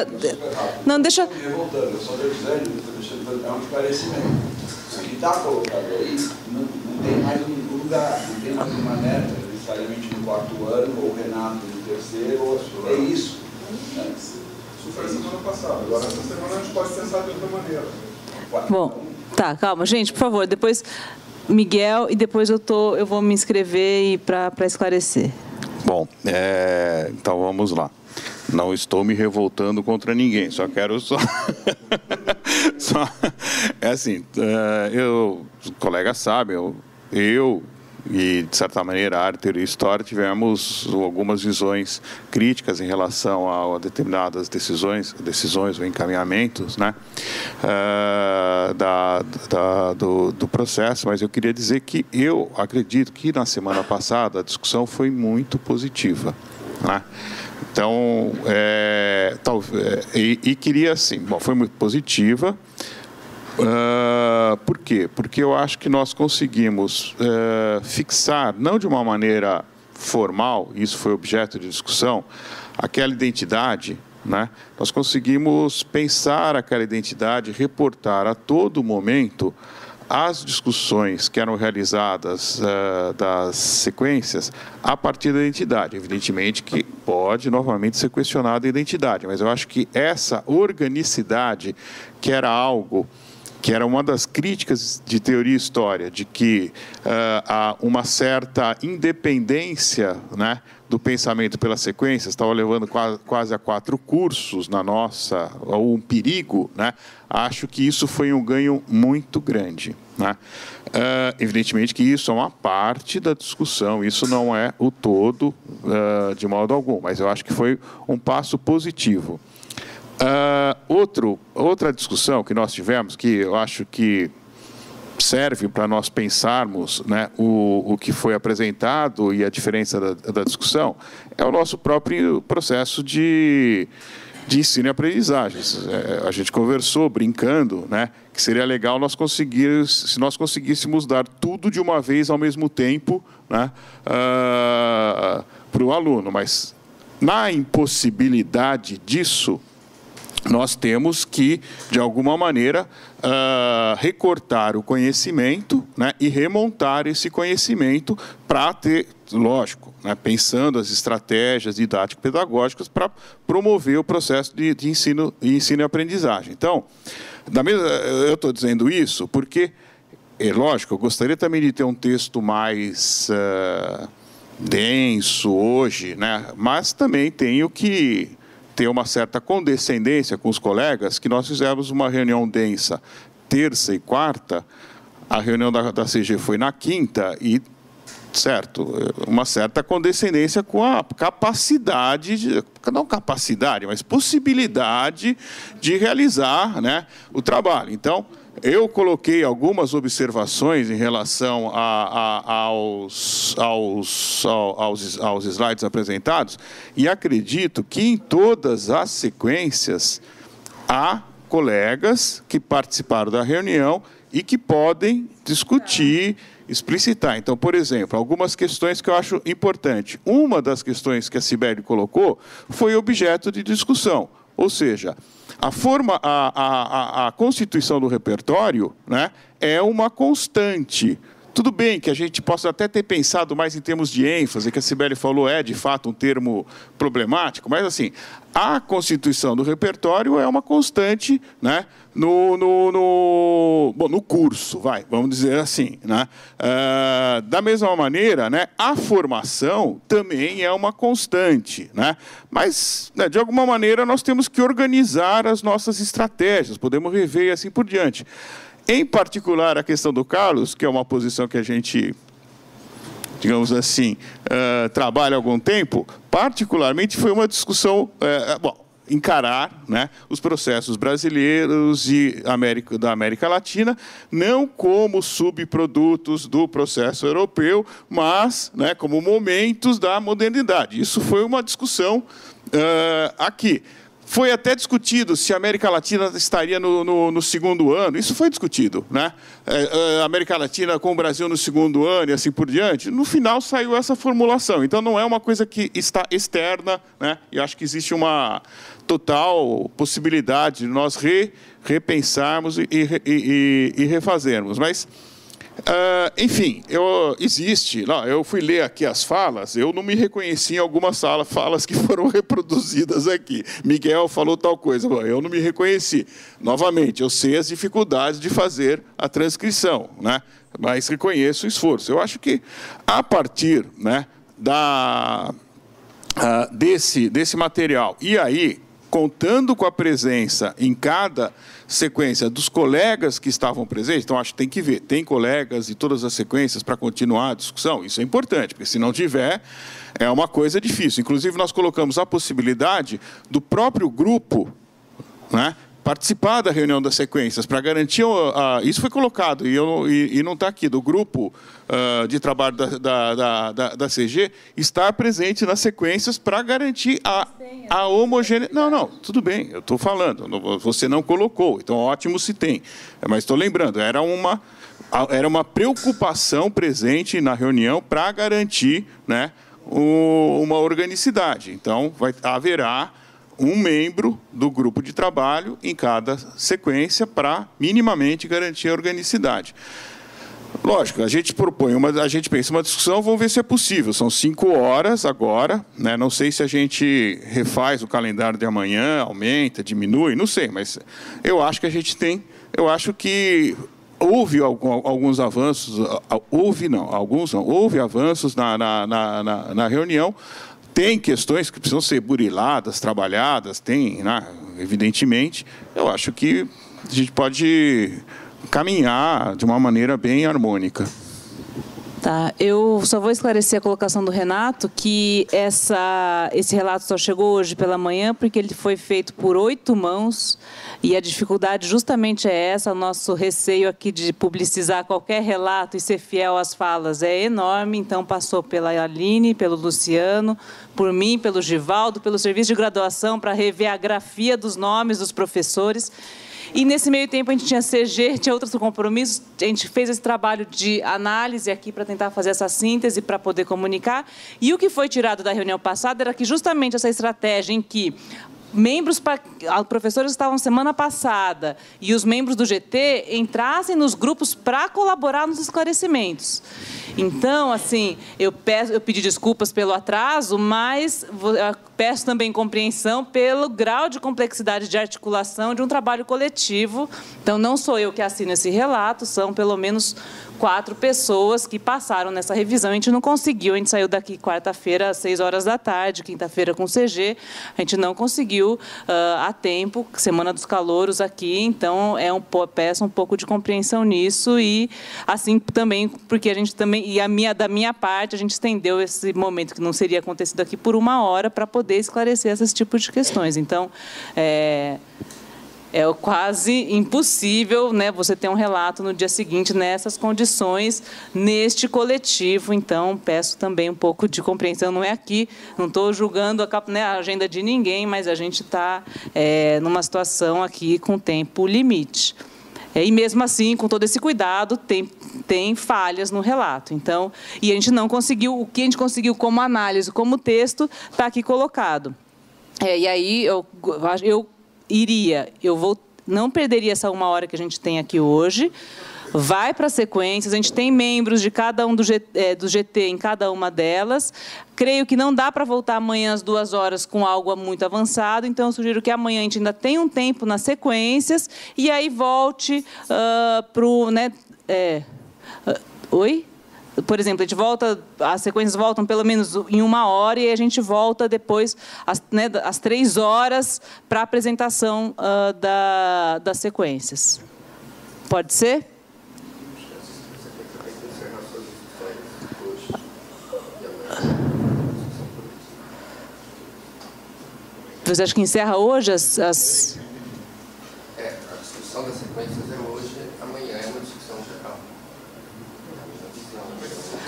Não, deixa. Eu só estou dizendo, é um esclarecimento. O que está colocado aí não tem mais um lugar, não tem mais uma meta, necessariamente no 4º ano, ou o Renato no 3º, ou é isso. Isso foi a semana passada. Agora, essa semana a gente pode pensar de outra maneira. Bom, tá, calma. Gente, por favor, depois Miguel, e depois eu vou me inscrever para esclarecer. Bom, então vamos lá. Não estou me revoltando contra ninguém, só quero é assim, os colegas sabem, eu e, de certa maneira, a Arthur e a História tivemos algumas visões críticas em relação a determinadas decisões ou encaminhamentos, né, do processo, mas eu queria dizer que eu acredito que na semana passada a discussão foi muito positiva, né? Então, queria assim, bom, foi muito positiva. Por quê? Porque eu acho que nós conseguimos fixar, não de uma maneira formal, isso foi objeto de discussão, aquela identidade né? Nós conseguimos pensar aquela identidade, reportar a todo momento as discussões que eram realizadas das sequências a partir da identidade. Evidentemente que pode novamente ser questionada a identidade, mas eu acho que essa organicidade, que era algo que era uma das críticas de teoria e história, de que há uma certa independência, né, do pensamento pelas sequências, estava levando quase a 4 cursos na nossa, ou um perigo, né? Acho que isso foi um ganho muito grande, né? Evidentemente que isso é uma parte da discussão, isso não é o todo de modo algum, mas eu acho que foi um passo positivo. Outra discussão que nós tivemos, que eu acho que serve para nós pensarmos, né, o que foi apresentado e a diferença da discussão, é o nosso próprio processo de ensino e aprendizagem. A gente conversou, brincando, né, que seria legal se nós conseguíssemos dar tudo de uma vez ao mesmo tempo, né, para o aluno, mas na impossibilidade disso, nós temos que, de alguma maneira, recortar o conhecimento, né, e remontar esse conhecimento para ter, lógico, né, pensando as estratégias didático-pedagógicas para promover o processo de ensino e aprendizagem. Então, eu estou dizendo isso porque, lógico, eu gostaria também de ter um texto mais denso hoje, né, mas também tenho que ter uma certa condescendência com os colegas, que nós fizemos uma reunião densa terça e quarta, a reunião da CG foi na quinta, e, certo, uma certa condescendência com a capacidade, não capacidade, mas possibilidade de realizar, né, o trabalho. Então, eu coloquei algumas observações em relação aos slides apresentados e acredito que em todas as sequências há colegas que participaram da reunião e que podem discutir, explicitar. Então, por exemplo, algumas questões que eu acho importante. Uma das questões que a Cibele colocou foi objeto de discussão, ou seja, a constituição do repertório, né, é uma constante. Tudo bem que a gente possa até ter pensado mais em termos de ênfase, que a Cibele falou de fato um termo problemático, mas assim, a constituição do repertório é uma constante, né, no curso, vamos dizer assim, né? Da mesma maneira, né, a formação também é uma constante, né? Mas, né, de alguma maneira, nós temos que organizar as nossas estratégias, podemos rever e assim por diante. Em particular, a questão do Carlos, que é uma posição que a gente, digamos assim, trabalha há algum tempo, particularmente foi uma discussão, encarar, né, os processos brasileiros e da América Latina, não como subprodutos do processo europeu, mas, né, como momentos da modernidade. Isso foi uma discussão aqui. Foi até discutido se a América Latina estaria no segundo ano. Isso foi discutido, né? A América Latina com o Brasil no segundo ano e assim por diante. No final saiu essa formulação. Então não é uma coisa que está externa, né? E acho que existe uma total possibilidade de nós repensarmos e refazermos. Mas enfim, eu fui ler aqui as falas, eu não me reconheci em algumas falas que foram reproduzidas aqui. Miguel falou tal coisa, eu não me reconheci. Novamente, eu sei as dificuldades de fazer a transcrição, né? Mas reconheço o esforço. Eu acho que, a partir, né, desse material, e aí, contando com a presença em cada sequência dos colegas que estavam presentes, então acho que tem que ver, tem colegas de todas as sequências para continuar a discussão, isso é importante, porque se não tiver, é uma coisa difícil. Inclusive, nós colocamos a possibilidade do próprio grupo, né, participar da reunião das sequências, para garantir, isso foi colocado, e não está aqui, do grupo de trabalho da CG, estar presente nas sequências para garantir a homogeneidade. Não, tudo bem, eu estou falando, você não colocou, então ótimo se tem. Mas estou lembrando, era uma preocupação presente na reunião para garantir, né, uma organicidade. Então, haverá um membro do grupo de trabalho em cada sequência para minimamente garantir a organicidade. Lógico, a gente propõe a gente pensa uma discussão, vamos ver se é possível. São 5 horas agora, né? Não sei se a gente refaz o calendário de amanhã, aumenta, diminui, não sei, mas eu acho que a gente tem, eu acho que houve alguns avanços, houve avanços na reunião. Tem questões que precisam ser buriladas, trabalhadas, tem, né? Evidentemente. Eu acho que a gente pode caminhar de uma maneira bem harmônica. Tá, eu só vou esclarecer a colocação do Renato, que esse relato só chegou hoje pela manhã, porque ele foi feito por 8 mãos, e a dificuldade justamente é essa, o nosso receio aqui de publicizar qualquer relato e ser fiel às falas é enorme, então passou pela Aline, pelo Luciano, por mim, pelo Givaldo, pelo serviço de graduação, para rever a grafia dos nomes dos professores. E, nesse meio tempo, a gente tinha CG, tinha outros compromissos, a gente fez esse trabalho de análise aqui para tentar fazer essa síntese, para poder comunicar. E o que foi tirado da reunião passada era que, justamente, essa estratégia em que professores que estavam semana passada e os membros do GT entrassem nos grupos para colaborar nos esclarecimentos. Então, assim, eu pedi desculpas pelo atraso, mas peço também compreensão pelo grau de complexidade de articulação de um trabalho coletivo. Então, não sou eu que assino esse relato, são pelo menos 4 pessoas que passaram nessa revisão. A gente não conseguiu, a gente saiu daqui quarta-feira às 6 horas da tarde, quinta-feira com CG, a gente não conseguiu a tempo, Semana dos Calouros aqui, então peço um pouco de compreensão nisso e assim também, porque a gente também, da minha parte, a gente estendeu esse momento que não seria acontecido aqui por 1 hora para poder esclarecer esses tipos de questões. Então, é quase impossível, né, você ter um relato no dia seguinte nessas condições, neste coletivo. Então, peço também um pouco de compreensão. Não é aqui, não estou julgando a agenda de ninguém, mas a gente está numa situação aqui com tempo limite. E mesmo assim, com todo esse cuidado, tem falhas no relato. Então, e a gente não conseguiu, o que a gente conseguiu como análise, como texto, está aqui colocado. E aí eu não perderia essa 1 hora que a gente tem aqui hoje, vai para as sequências, a gente tem membros de cada um do GT em cada uma delas. Creio que não dá para voltar amanhã às 2 horas com algo muito avançado, então eu sugiro que amanhã a gente ainda tenha um tempo nas sequências e aí volte para o... Oi? Por exemplo, as sequências voltam pelo menos em 1 hora e a gente volta depois às 3 horas para a apresentação das sequências. Pode ser? Você acha que encerra hoje as... A discussão das sequências é hoje, amanhã é uma discussão geral.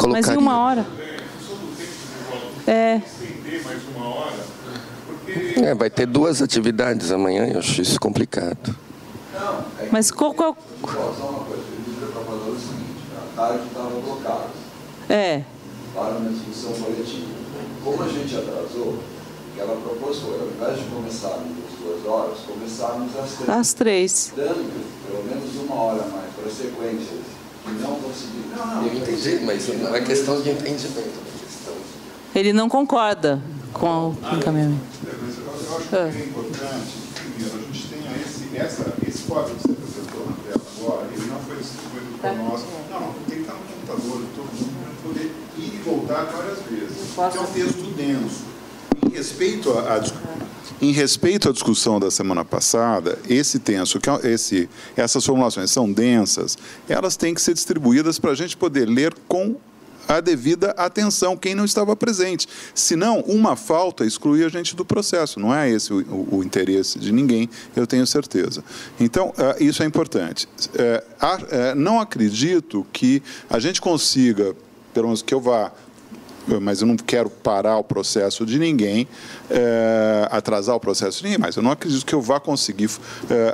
Mas em 1 hora? Estender mais 1 hora, porque... Vai ter 2 atividades amanhã, eu acho isso complicado. Mas qual... Só uma coisa, ele disse para fazer o seguinte, a tarde estava blocada. Para uma discussão coletiva. Como a gente atrasou, o que ela propôs foi, ao invés de começarmos às 2 horas, começarmos às 3. Às 3. Dando pelo menos 1 hora a mais para sequências que não conseguiram. Eu entendi, mas não é questão de entendimento. Ele não concorda com o encaminhamento. Eu acho que é importante, primeiro, a gente tenha esse quadro que você apresentou na tela agora, ele não foi distribuído por nós. Não, tem que estar no computador de todo mundo para poder ir e voltar várias vezes. É um texto denso. Em respeito à discussão da semana passada, essas formulações são densas, elas têm que ser distribuídas para a gente poder ler com a devida atenção quem não estava presente. Senão, uma falta exclui a gente do processo. Não é esse o interesse de ninguém, eu tenho certeza. Então, isso é importante. Não acredito que a gente consiga, pelo menos que eu vá, mas eu não quero parar o processo de ninguém, atrasar o processo de ninguém, mas eu não acredito que eu vá conseguir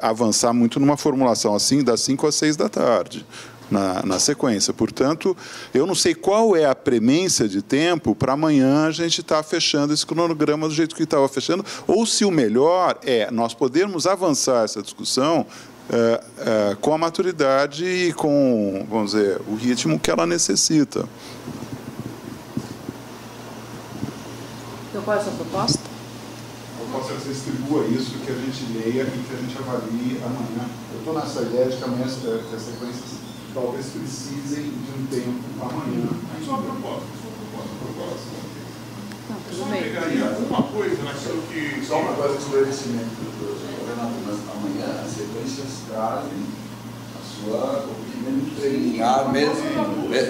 avançar muito numa formulação assim, das 5 às 6 da tarde. na sequência. Portanto, eu não sei qual é a premência de tempo para amanhã a gente estar fechando esse cronograma do jeito que estava fechando, ou se o melhor é nós podermos avançar essa discussão com a maturidade e com, vamos dizer, o ritmo que ela necessita. Então, qual é a sua proposta? A proposta é que você distribua isso, que a gente leia e que a gente avalie amanhã. Eu estou nessa ideia de que amanhã as sequências talvez precisem de um tempo amanhã. Mas uma proposta. Não, Só pegaria uma coisa naquilo que... Só uma coisa de esclarecimento, Renato, mas amanhã as sequências trazem a sua opinião preliminar mesmo.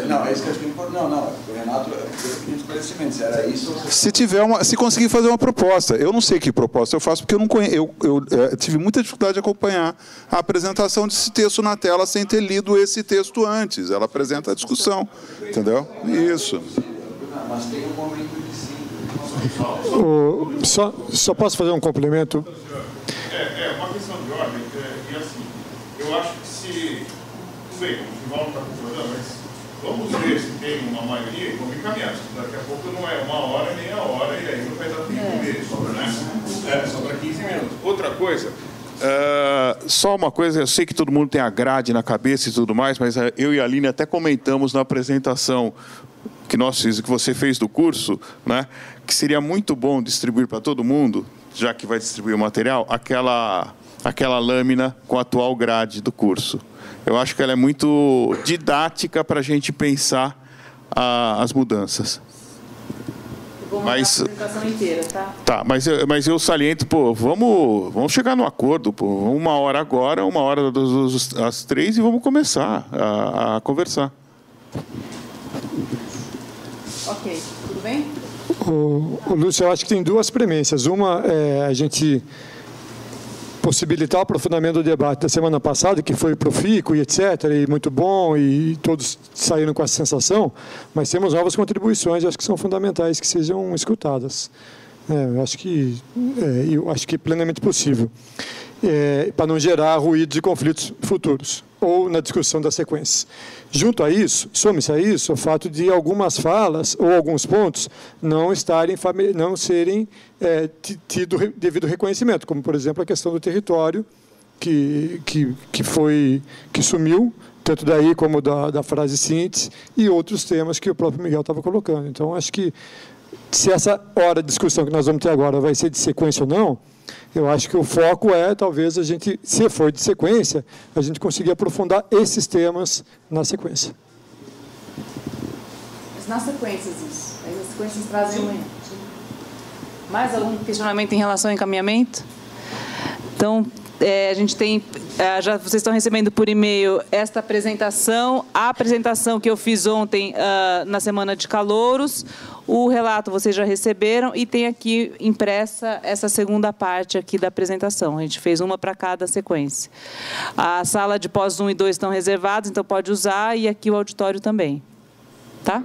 Não, é isso que eu acho que é importante. Não, o Renato pediu esclarecimento. Se era isso ou se conseguir fazer uma proposta. Eu não sei que proposta eu faço, porque eu não conheço. Eu tive muita dificuldade de acompanhar a apresentação desse texto na tela sem ter lido esse texto antes. Ela apresenta a discussão. Entendeu? Isso. Mas tem um momento de síntese. Só posso fazer um complemento? É uma questão de ordem, e assim, eu acho que se... Não sei, o Ivaldo está concordando, mas vamos ver se tem uma maioria e vamos encaminhar. Daqui a pouco não é uma hora nem a hora, e aí não vai dar tempo mesmo, né? Sobra 15 minutos. Outra coisa... só uma coisa, eu sei que todo mundo tem a grade na cabeça e tudo mais, mas eu e a Aline até comentamos na apresentação que você fez do curso, né, que seria muito bom distribuir para todo mundo, já que vai distribuir o material, aquela lâmina com a atual grade do curso. Eu acho que ela é muito didática para a gente pensar as mudanças. Vou mandar a apresentação inteira, tá? Tá, mas eu saliento, vamos chegar no acordo, uma hora agora, uma hora às 3 e vamos começar a conversar. Ok, tudo bem? Lúcio, eu acho que tem duas premissas. Uma é a gente possibilitar o aprofundamento do debate da semana passada, que foi profícuo e etc., e muito bom, e todos saíram com essa sensação, mas temos novas contribuições, acho que são fundamentais que sejam escutadas. Eu acho que é plenamente possível, para não gerar ruídos e conflitos futuros, ou na discussão das sequências. Junto a isso, some-se a isso, o fato de algumas falas ou alguns pontos não serem tido devido reconhecimento, como, por exemplo, a questão do território, que sumiu, tanto daí como da frase síntese, e outros temas que o próprio Miguel estava colocando. Então, acho que, se essa hora de discussão que nós vamos ter agora vai ser de sequência ou não, eu acho que o foco talvez, a gente, se for de sequência, a gente conseguir aprofundar esses temas na sequência. Mas nas sequências, isso. Aí as sequências trazem amanhã. Mais algum questionamento em relação ao encaminhamento? Então, a gente tem... já vocês estão recebendo por e-mail esta apresentação, a apresentação que eu fiz ontem na Semana de Calouros, o relato vocês já receberam e tem aqui impressa essa segunda parte aqui da apresentação. A gente fez uma para cada sequência. A sala de pós 1 e 2 estão reservadas, então pode usar, e aqui o auditório também. Tá?